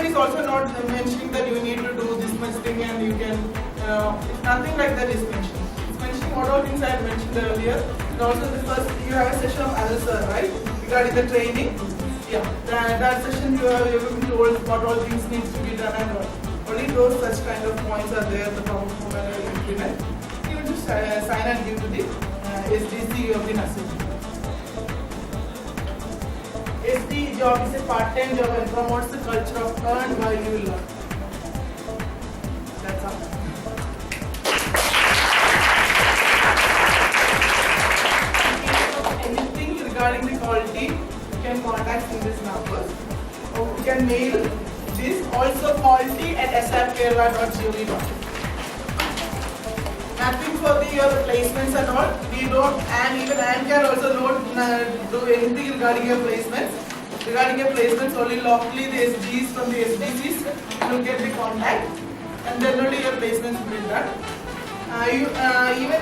is also not mentioning that you need to do this much thing and you can. Nothing like that is mentioned. It's mentioning what all things I had mentioned earlier. And also the first, you have a session of Alsar, right? Regarding the training. Yeah. That session you have been told what all things needs to be done and all. Only those such kind of points are there. The top of the implement. You will just sign and give to the SDC of the nursing. SD job is a part-time job and promotes the culture of earn while you learn. That's all. Anything regarding the quality, you can contact in this number. Or you can mail this also quality@srkerala.gov.in. Nothing for your placements and all. We don't, and even Anne can also not do anything regarding your placements. Regarding your placements, only locally the SDs from the SDCs will get the contact, and then only your placements will be done. Even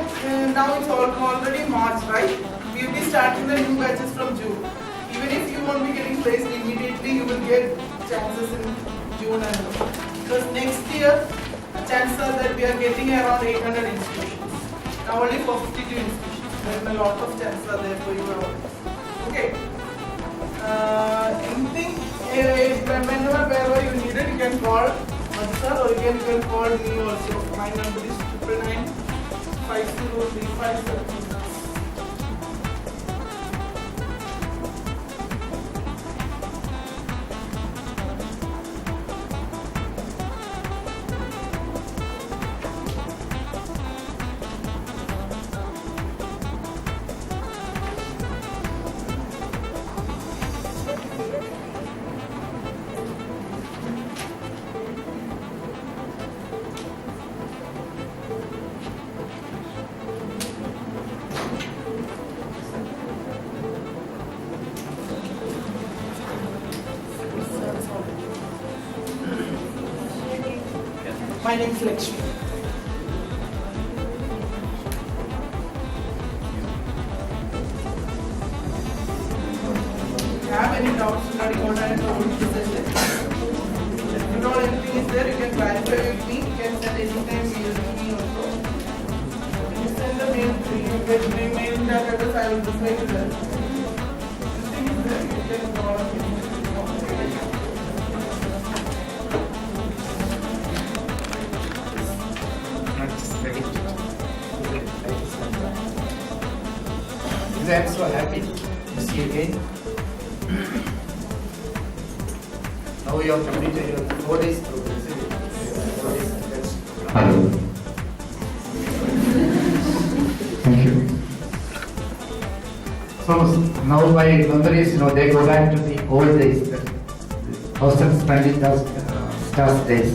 now it's already March, right? We will be starting the new batches from June. Even if you won't be getting placed immediately, you will get chances in June and all. Because next year, chances are that we are getting around 800 institutions. Now only for 52 institutions. Then a lot of chances are there for you. Okay. Anything, whenever, wherever you need it, you can call Madhusar or you can call me also. My number is 999 5035. My name is Lakshmi. Have any doubts regarding what I have told you session? If you know anything is there, you can clarify with me. You can send anytime mail to me also. When you send the mail to me, you get my mail that address, I will reply to that. Anything is there, you can call me. I am so happy to see you again. Now you have completed your 4 days program. Thank you. So now my memories, they go back to the old days, the hostel spending stars days.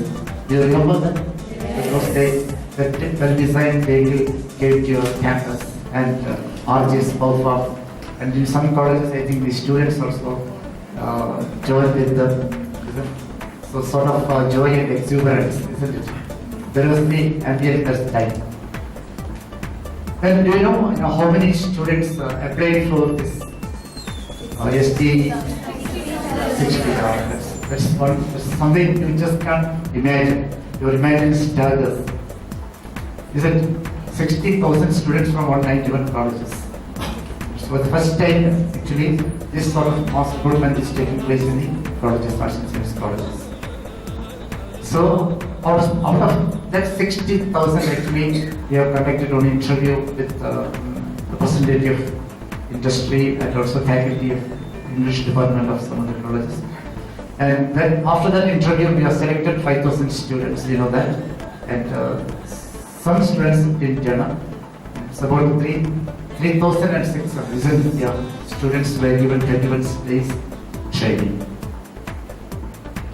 Do you remember that? Yes. Those days, that well-designed vehicle came to your campus and RGs both up. And in some colleges, I think the students also joined with them. So sort of joy and exuberance, isn't it? There was the ambient best time. And do you know how many students applied for this SD 60? That's something you just can't imagine. Your imagination staggers. Is it 60,000 students from 191 colleges? For the first time, actually, this sort of mass recruitment is taking place in the colleges, arts and science colleges. So, out of that 60,000, actually, we have conducted an interview with representative industry and also faculty of English department of some of the colleges. And then after that interview, we are selected 5,000 students, you know that. And some students in Jana, it's about 3,600 students were given 21 days training.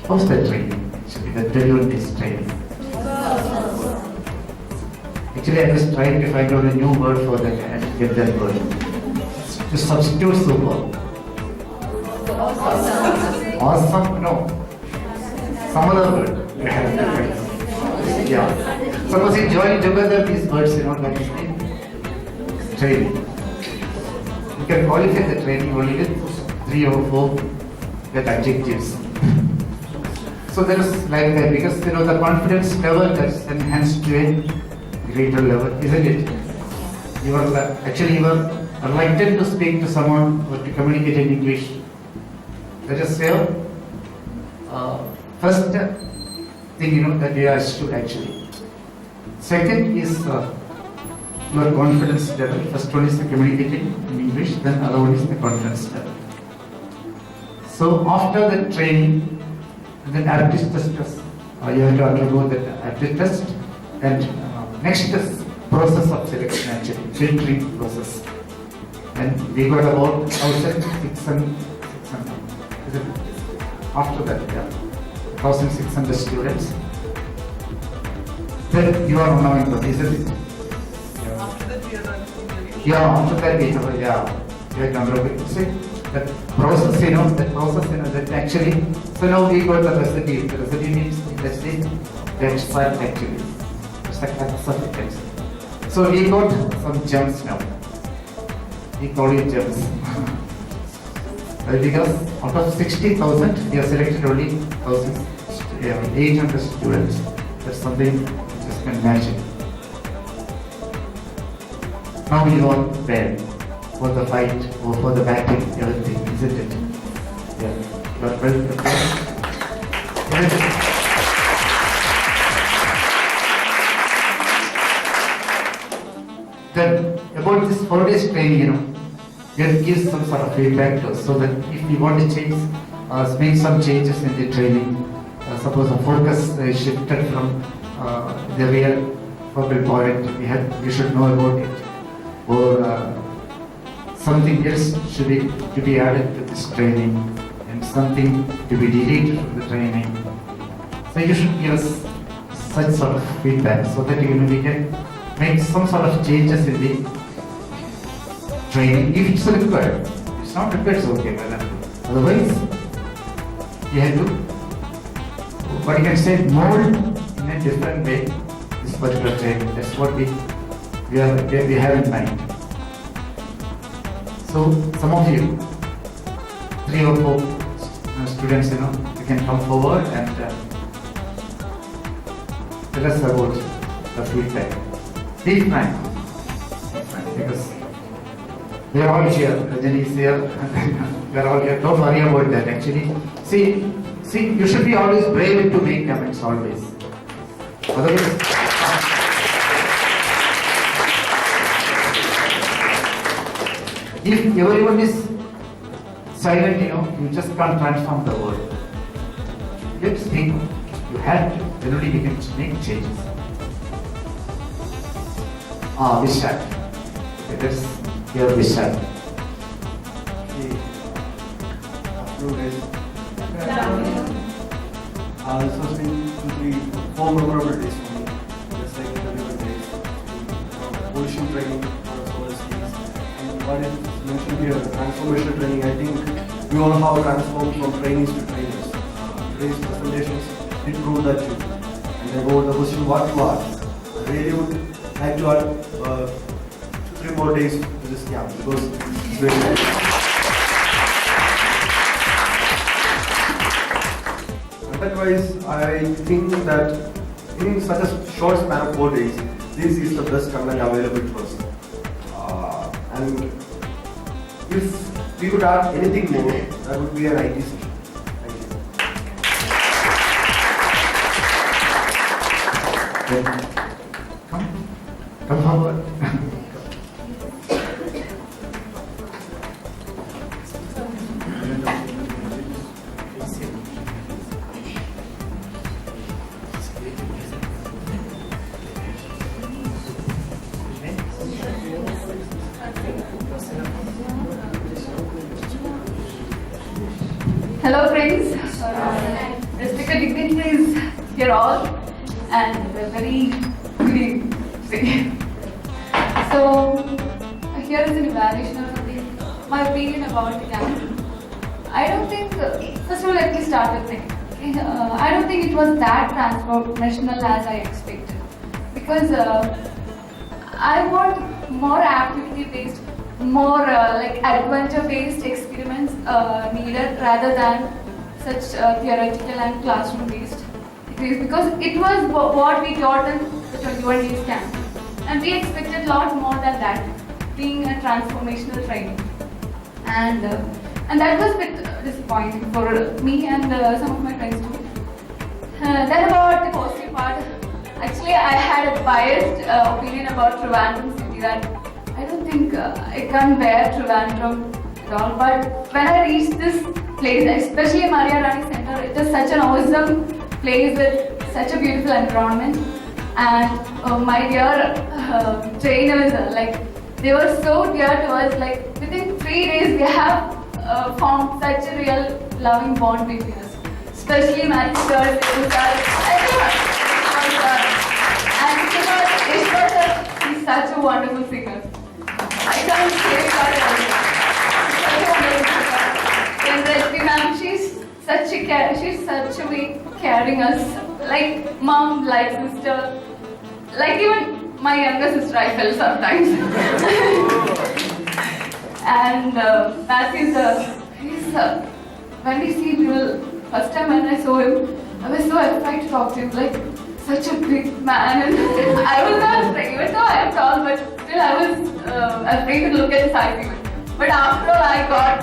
How's that training? Actually, the 21 days training. Actually, I was trying to find out a new word for that and get that word. To substitute super. Awesome? No. Some other word. Yeah. Suppose you join together these words, you know, that is the training. You can qualify the training only with 3 or 4 that adjectives. So there is like that because you know the confidence level that's enhanced to a greater level, isn't it? You are actually reluctant to speak to someone or to communicate in English. That is your first thing, you know, that you are should actually. Second is your confidence level. First one is the communicating in English, then other one is the confidence level. So after the training, then aptitude test, you have to undergo the aptitude test, and next is process of selection actually, filtering process. And we got about 1,600. After that, 1,600 students. Then you are now in the, isn't it? After that, we are done. Yeah, after that we have, you have to undergo. See, that process, you know, that actually, so now we got the recipe. The recipe means that's the text actually. It's like text. So we got some gems now. We call it gems. Because out of 60,000, we have selected only 800 students. That's something just can imagine. Now you are prepared for the fight or for the battle, everything, isn't it? Yeah, you are well prepared. Then about this 4 days training, you know, you give some sort of feedback to us so that if we want to change, make some changes in the training, suppose a focus shifted from the real focal point, we should know about it, or something else should be to be added to this training, and something to be deleted from the training. So you should give us such sort of feedback so that we can make some sort of changes in the training if it's required. If it's not required, it's okay, madam. Otherwise, you have to, what you can say, mold in a different way this particular training. That's what we have in mind. So some of you, 3 or 4 students, you know, you can come forward and tell us about the feedback. Be frank, because we are all here. Rajani is here. We are all here. Don't worry about that. Actually, see, you should be always brave to make comments. Always. Otherwise, if everyone is silent, you know, you just can't transform the world. You have to speak. You have to. Then only we can make changes. Vishal. Okay, that's your Vishal. This has been 4 memorable days for me. Just like the days. Position training for solar skills. And what is mentioned here, transformational training. I think we all have transformed from trainees to trainers. Today's presentations did prove that too. And about the question what you are, I really would like to add 2-3 more days to this camp because it's very nice. Otherwise, I think that in such a short span of 4 days, this is the best content available to us. And if we could add anything more, that would be an IT session. Thank you. Come forward. Hello friends, respected dignitaries here all, and a very good evening. So here is an evaluation of something, my opinion about the camp. I don't think, first of all let me start with it. I don't think it was that transformational as I expected, because I want more activity based, more like adventure based experiments needed rather than such theoretical and classroom based degrees, because it was what we taught in the 21 days camp, and we expected a lot more than that, being a transformational training, and that was a bit disappointing for me and some of my friends too. Then about the positive part, actually I had a biased opinion about Trivandrum city, that I don't think I can bear Trivandrum at all. But when I reached this place, especially Maria Rani Center, it is such an awesome place with such a beautiful environment. And my dear trainers, like they were so dear to us. Like within 3 days, we have formed such a real loving bond between us. Especially my teachers, everyone. And Ishwar sir, he's such a wonderful singer. I can't say that. And Rashmi ma'am, she's such a way caring us, like mom, like sister, like even my younger sister I felt sometimes. And Matthew sir, when we see him, first time when I saw him, I was so afraid to talk to him, like such a big man, and I was not afraid, even though I am tall, but still I was afraid to look at his eyes even. But after all I got,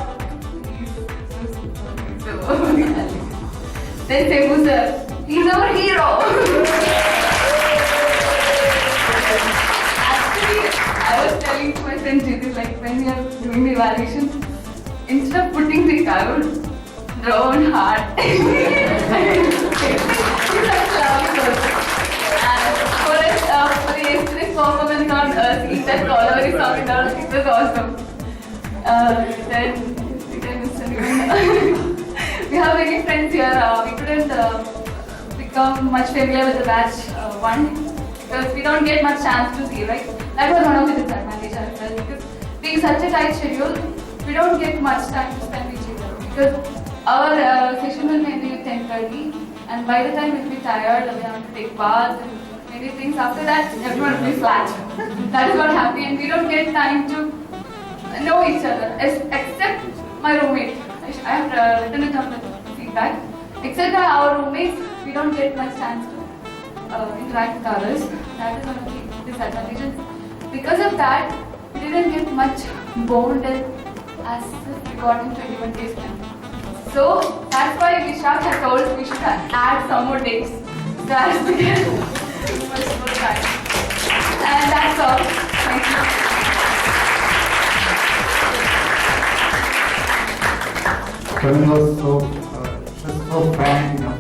then Semu sir, he's our hero. Actually, I was telling to my friend Jyoti, like when we are doing the evaluation, instead of putting the I would draw on heart. He's such a lovely person. And for yesterday's performance on seeing that collar is something that it was awesome. Then we have many friends here. We couldn't become much familiar with the batch 1 because we don't get much chance to see, right? That was one of the disadvantages I felt, because being such a tight schedule, we don't get much time to spend with each other, because our session will maybe 10:30, and by the time we'll be tired, we have to take baths and many things. After that, everyone will be flat. That is what happened, and we don't get time to know each other, except my roommate. I have written it on the feedback. Except our roommates, we don't get much chance to interact with others. That is one of the disadvantages. Because of that, we didn't get much bonded as we got in 21 days camp. So that's why Vishak had told us we should add some more days. So as we get much more time. And that's all. Thank you. Kevin was so frank, you know.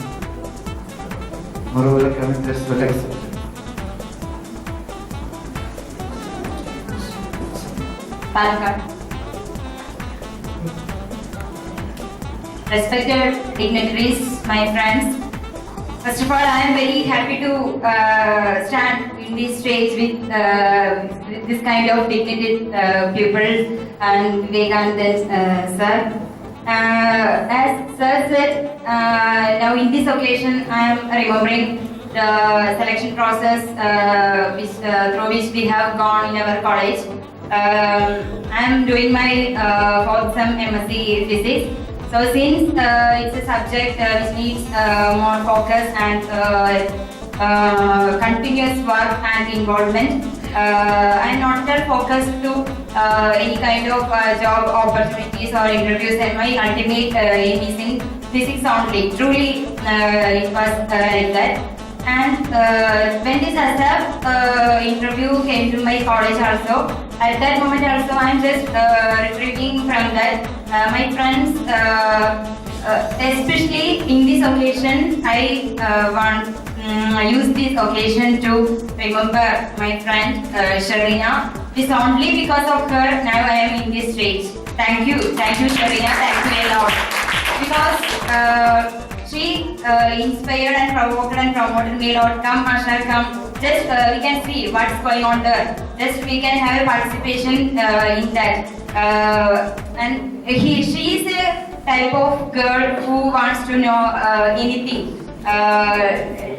Moreover, Kevin just well accepted. Palakkad. Respected dignitaries, my friends. First of all, I am very happy to stand in this stage with this kind of dignified pupils and Vivekanand sir. As sir said, now in this occasion I am remembering the selection process through which we have gone in our college. I am doing my 4th sem MSc Physics. So since it's a subject which needs more focus and continuous work and involvement, I am not that focused to any kind of job opportunities or interviews, and my ultimate aim is in physics only. Truly, it was like that. And when this ASAP interview came to my college also, at that moment also I am just retrieving from that. My friends, especially in this occasion, I want use this occasion to remember my friend Sharina. It's only because of her now I am in this stage. Thank you Sharina, thank you a lot. because she inspired and provoked and promoted me a lot. Come, Asha, come. Just we can see what's going on there. Just we can have a participation in that. And she is a type of girl who wants to know anything.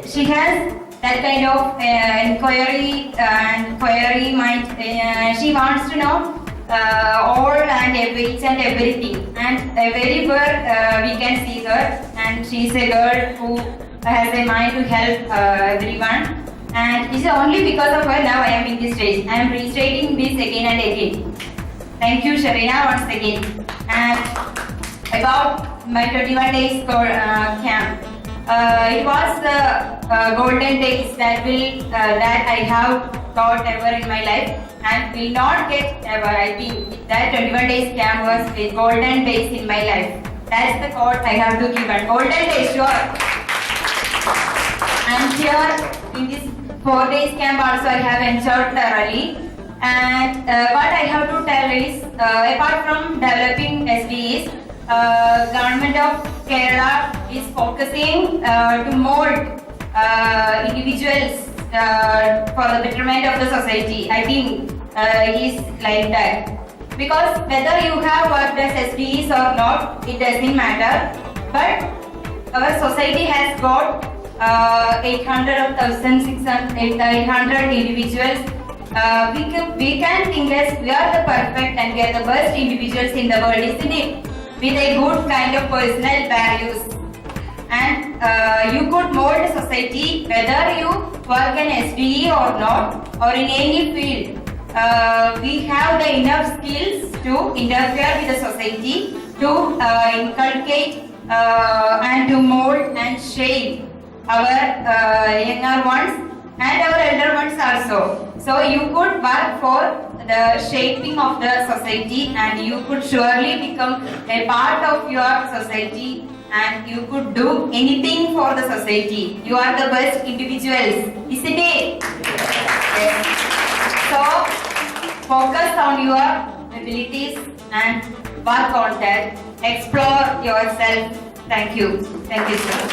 She has that kind of inquiry mind. She wants to know all and each and everything. And wherever we can see her, and she is a girl who has a mind to help everyone. And it's only because of her now I am in this stage. I am reiterating this again and again. Thank you, Sharina, once again. And about my 21 days camp. It was the golden days that I have got ever in my life and will not get ever. I think that 21 days camp was the golden days in my life. That's the quote I have to give. And golden days, sure. And here in this 4 days camp also I have enjoyed thoroughly. And what I have to tell is, apart from developing SDEs, Government of Kerala is focusing to mold individuals for the betterment of the society. I think is like that. Because whether you have worked as SDEs or not, it doesn't matter. But our society has got 800 individuals. We can think as we are the perfect and we are the best individuals in the world, isn't it? With a good kind of personal values. And you could mold a society whether you work in SDE or not, or in any field. We have the enough skills to interfere with the society, to inculcate and to mold and shape our younger ones and our elder ones also. So you could work for the shaping of the society and you could surely become a part of your society and you could do anything for the society. You are the best individuals, isn't it? Yes. So focus on your abilities and work on that. Explore yourself. Thank you. Thank you, sir.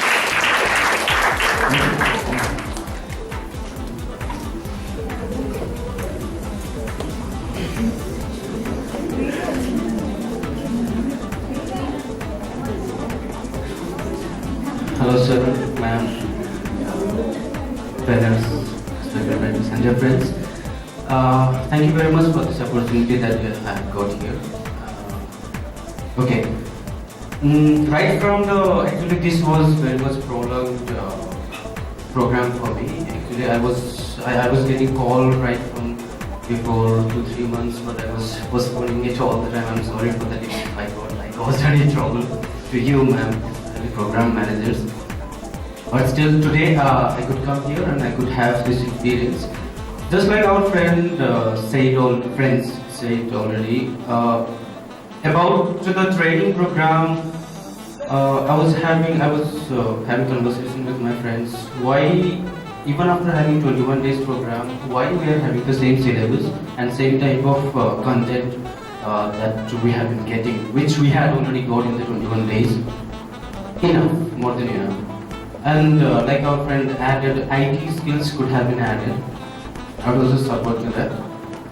Hello sir, ma'am, parents, parents and dear friends. Thank you very much for this opportunity that you have got here. Okay. Right from actually this was very much prolonged program for me. Actually I was getting call right from before 2-3 months, but I was postponing it all the time. I'm sorry for that if I caused any trouble to you, ma'am, the program managers. But still today I could come here and I could have this experience. Just like our friends said already, about the training program, I was having conversation with my friends. Why, even after having 21 days program, why we are having the same syllabus and same type of content that we have been getting, which we had already got in the 21 days. Enough, more than enough. And like our friend added, IT skills could have been added. I was just support to that.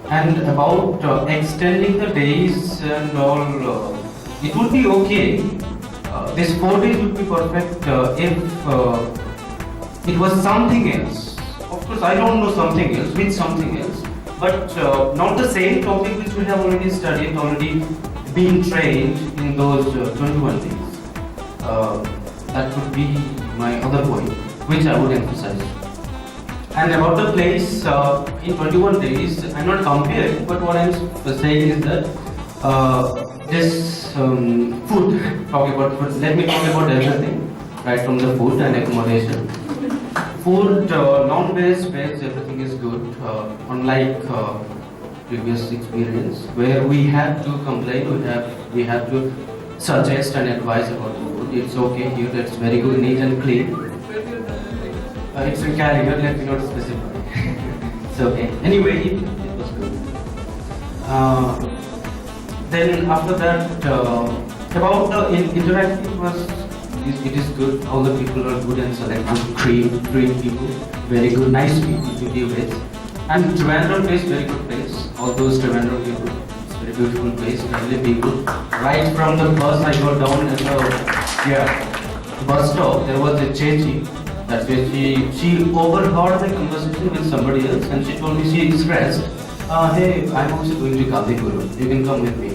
And about extending the days and all, it would be okay. This 4 days would be perfect if it was something else. Of course, I don't know something else, with something else, but not the same topic which we have already studied, already been trained in those 21 days. That would be my other point, which I would emphasize. And about the place, in 21 days, I'm not comparing, but what I'm saying is that this food, let me talk about everything, right from the food and accommodation. Food, non-veg, veg, everything is good, unlike previous experience, where we have to complain, we have to suggest and advise about the food. It's okay here, it's very good, neat and clean. It's in Calicut, let me not specify. It's okay. Anyway, it was good. Then after that, About the interactive was, it is good. All the people are good and selective, trained people, very good, nice people to be with. And Trivandrum place, very good place. All those Trivandrum people, it's very beautiful place, friendly people. Right from the bus, I got down at the bus stop. There was a Chechi. That's where she overheard the conversation with somebody else, and she told me, she expressed, hey, I'm also going to CAPWDI. You can come with me.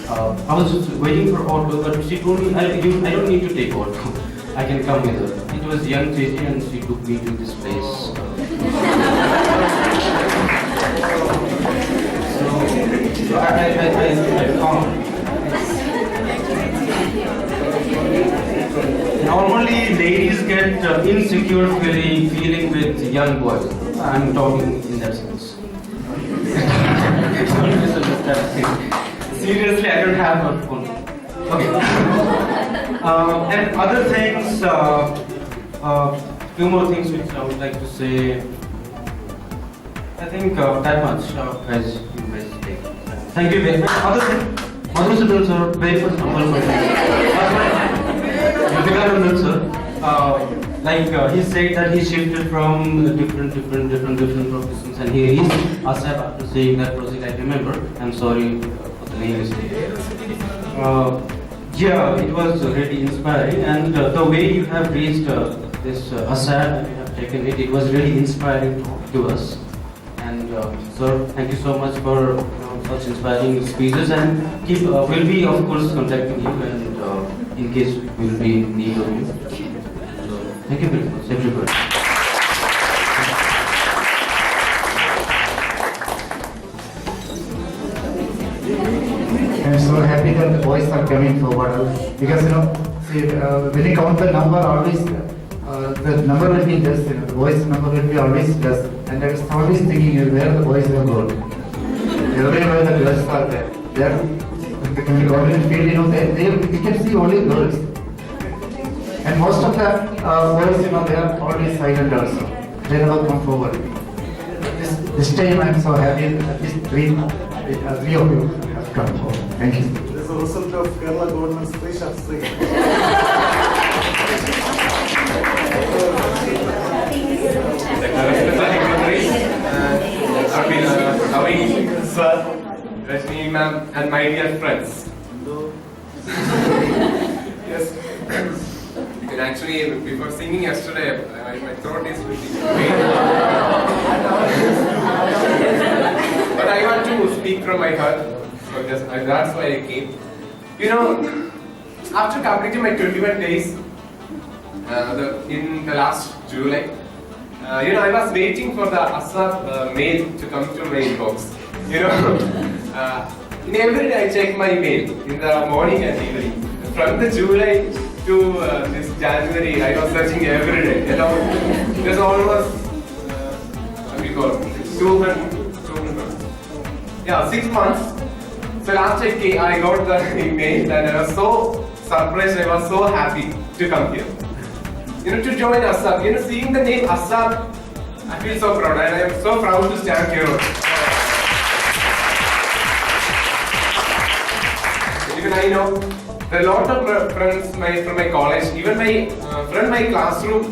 I was just waiting for auto, but she told me, I don't need to take auto. I can come with her. It was young Chechi, and she took me to this place. So I found. Normally, ladies get insecure feeling with young boys. I'm talking in that sense. Don't misunderstand me. Seriously, I don't have a phone. Okay. And other things, few more things which I would like to say. I think that much, guys. You guys take. Thank you very much. Other thing, Madhusudan sir, very first humble sir. Like he said that he shifted from different professions, and he is Asab after saying that project. I remember. I'm sorry for the name mistake. Yeah, it was really inspiring, and the way you have reached this Asab and you have taken it, it was really inspiring to us. And sir, thank you so much for such inspiring speeches, and we'll be of course contacting you, and in case we'll be in need of you. So, thank you very much, everybody. I'm so happy that the boys are coming forward because see, when you count the number, always the number will be less. The boys' number will be always less, and I was always thinking where the boys have gone. Everywhere the girls are there. There, when you go in the field, you can see only girls, and most of the boys, they are always silent also. They never come forward. This time I'm so happy that at least three of you have come forward. Thank you. This is a result of Kerala government's free shop free. Sir, Rajni ma'am, and my dear friends. Yes. And actually, before singing yesterday, my throat is really pain. But I want to speak from my heart, so that's why I came. After completing my 21 days, in the last July, I was waiting for the ASAP mail to come to my inbox. In every day I check my mail in the morning and evening. From the July to this January, I was searching every day. There's almost 6 months. So last I got the email, and I was so surprised. I was so happy to come here. To join ASAP. Seeing the name ASAP, I feel so proud, and I am so proud to stand here. Even I know there are a lot of friends from my college, even my classroom,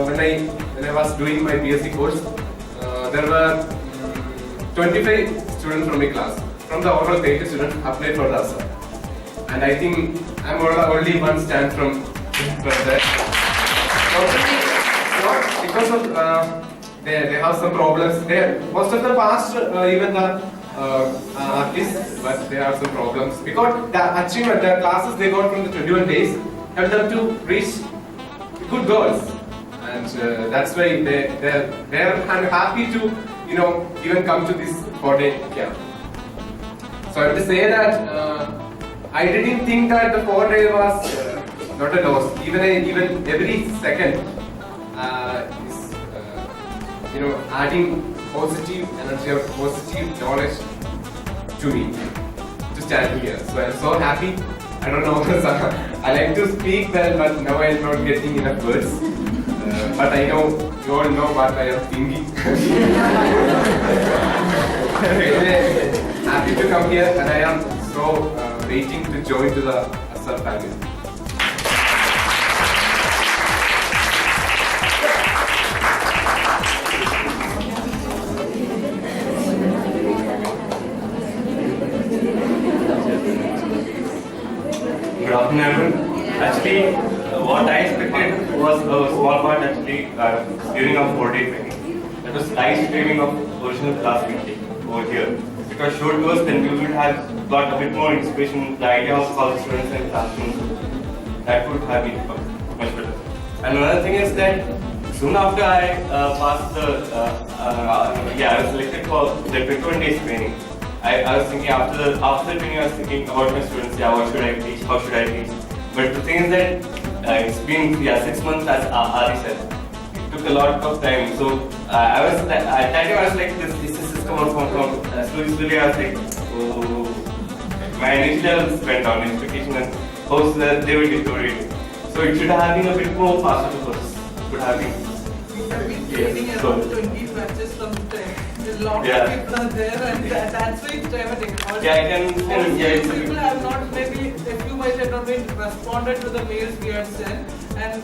when I was doing my BSc course, there were 25 students from my class. From the overall 30 students applied for the ASAP. And I think I'm only one stand from there. Not because of they have some problems. Most of the past, even the artists, but they have some problems because the achievement, the classes they got from the 21 days helped them to reach good goals, and that's why they're happy to even come to this 4-day camp. So I have to say that I didn't think that the 4-day was not a loss. Even every second is adding positive energy or positive knowledge to me to stand here. So I'm so happy. I don't know, I like to speak well, but now I'm not getting enough words. But I know you all know what I am thinking. Anyway, happy to come here, and I am so waiting to join to the amongst our family. Good afternoon, everyone. Actually, what I expected was a small part actually during our 4-day training. That was live streaming of original class meeting over here. Because showed to us, then we would have got a bit more inspiration, the idea of how the students and classrooms. That would have been much better. And another thing is that soon after I passed I was selected for the 21 days training. I was thinking after the training, I was thinking about my students. Yeah, what should I teach? How should I teach? But the thing is that it's been 6 months, as Ari said. It took a lot of time. So I was at that time I was like, this is come from. Slowly I was like, oh, my initial levels went down. Expectation and hopes that they would get worried. So it should have been a bit more faster to process. Could have been. We have been training around 20 batches from 10. A lot of people are there, and that's why it's dramatic. People have not, maybe a few might have not been responded to the mails we had sent, and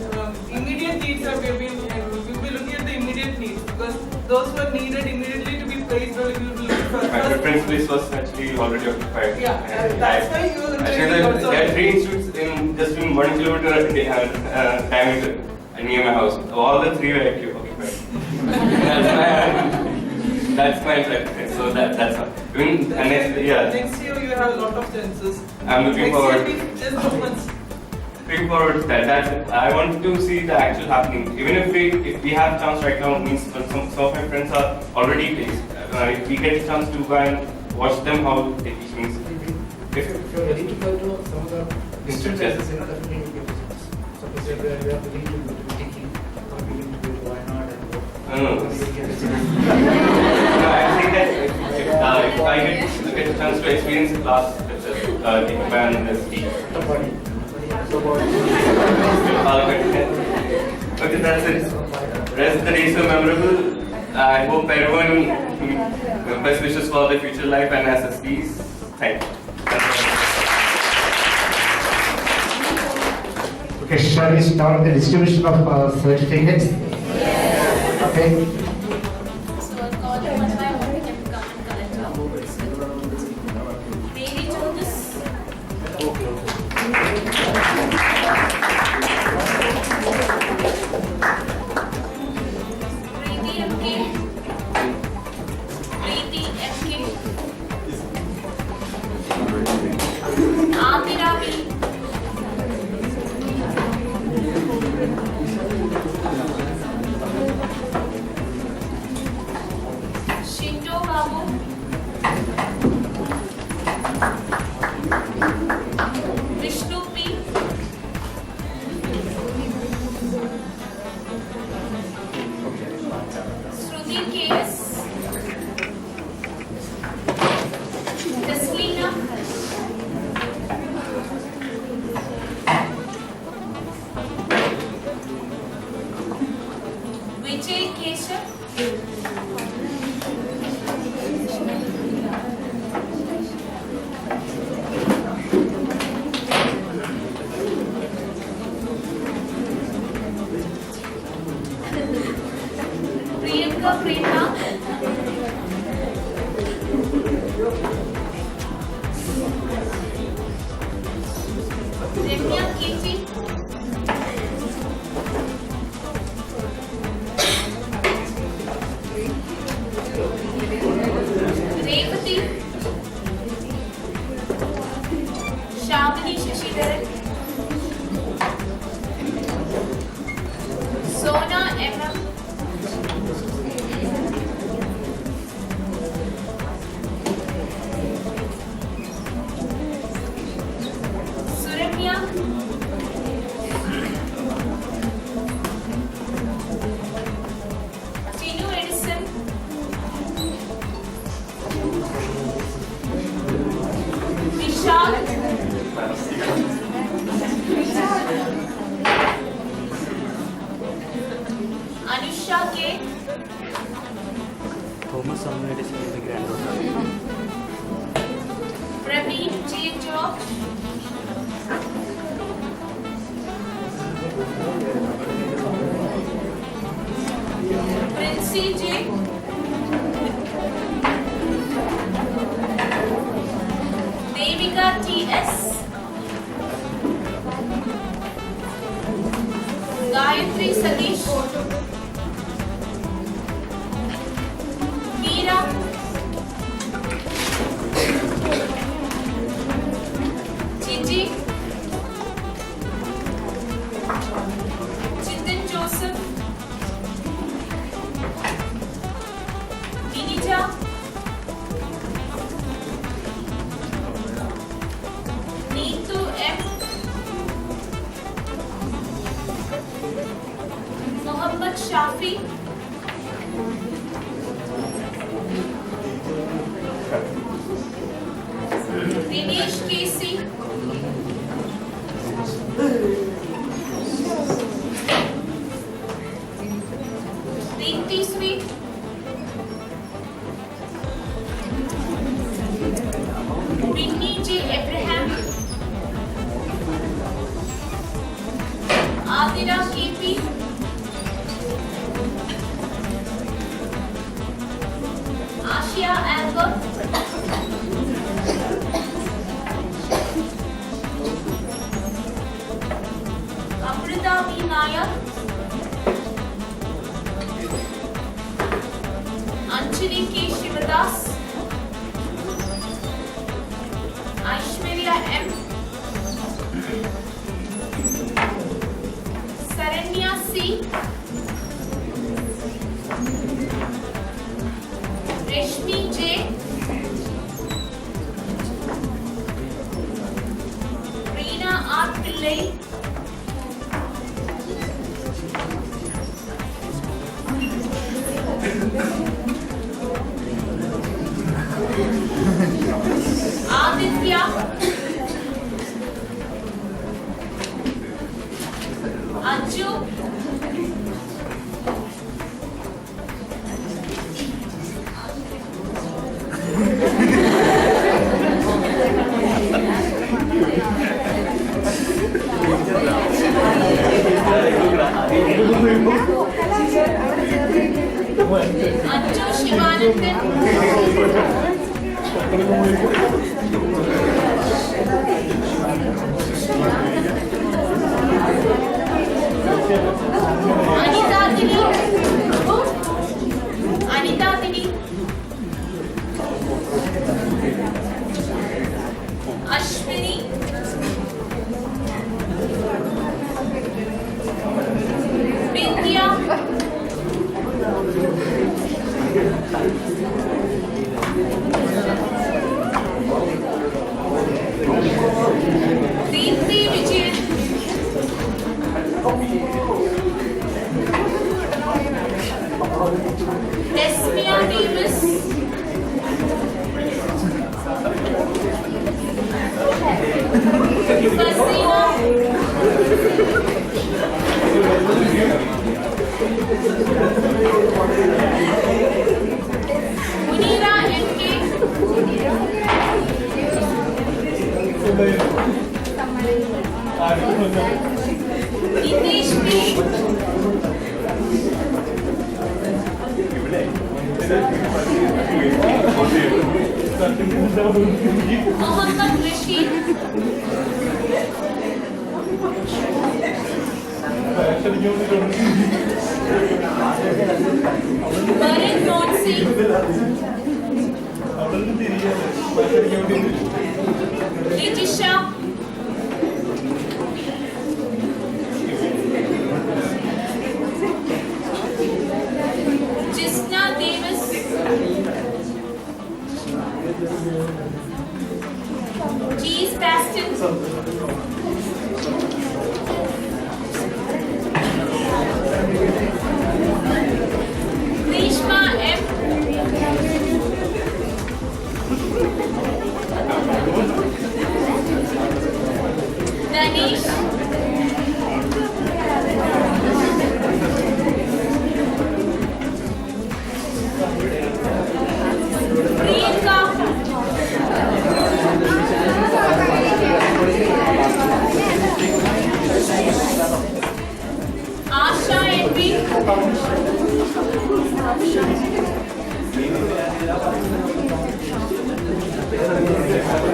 immediate needs have been, we'll be looking at the immediate needs, because those were needed immediately to be placed, or we will be looking for. My preference list was actually already occupied. Yeah, that's why you were actually there are 3 institutes in just in 1 kilometer diameter near my house. All the 3 were occupied. That's my preference. So that's all. Next year you have a lot of chances. I'm looking forward. Just 2 months. Looking forward to that. That's it. I want to see the actual happening. Even if we have chance right now, means some of my friends are already placed. If we get a chance to go and watch them how they teach, means if you're ready to go to some of the distant places, definitely you get results. Suppose we are willing to go to Tiki, or willing to go to Wayanad and No, I think that if I get a chance to experience the class, such as Japan and ST. Okay, that's it. Rest of the day so memorable. I hope everyone best wishes for the future life and SSPs. Thank you. Okay, shall we start the distribution of certificates? Yes. Okay. So I'll call you one by one. You can come and collect your May we do this? Preeti MK. Preeti MK. Amira B. Shinto Babu. Vishnu P. Shruti KS. Taslina. Vijay Keshav. Priyanka Prerna. Remya Kiti. Revati. Shamini Shashidharan. Sona MM. Suramya. Tinu Edison. Vishal. Anusha K. Thomas Community is the granddaughter. Praveen J. George. Princey J. Devika T.S. Gayatri Satish. Meera. Gigi. Chitin Joseph. Vinija. Neetu M. Mohammad Shafi. Dinesh Casey. Deepti Sweet. Whitney J. Abraham. Adira KP. Ashia Albert. Amrita V. Nayak. Anjali K. Shivadas. Aishwarya M. Saranya C. Reshmi J. Reena R. Pillai. Aditya. Anju. Anju Shivanathan. Anita Dini. Anita Dini. Ashwini. Vidya. Deepti Vijayan. Desmia Davis. Munira MK. Nitish B. Mohammad Rashid. Barin Monsi. Lijisha. Jisna Davis. Cheese Baston. Rishma M. Danish. Priyanka. Thank you.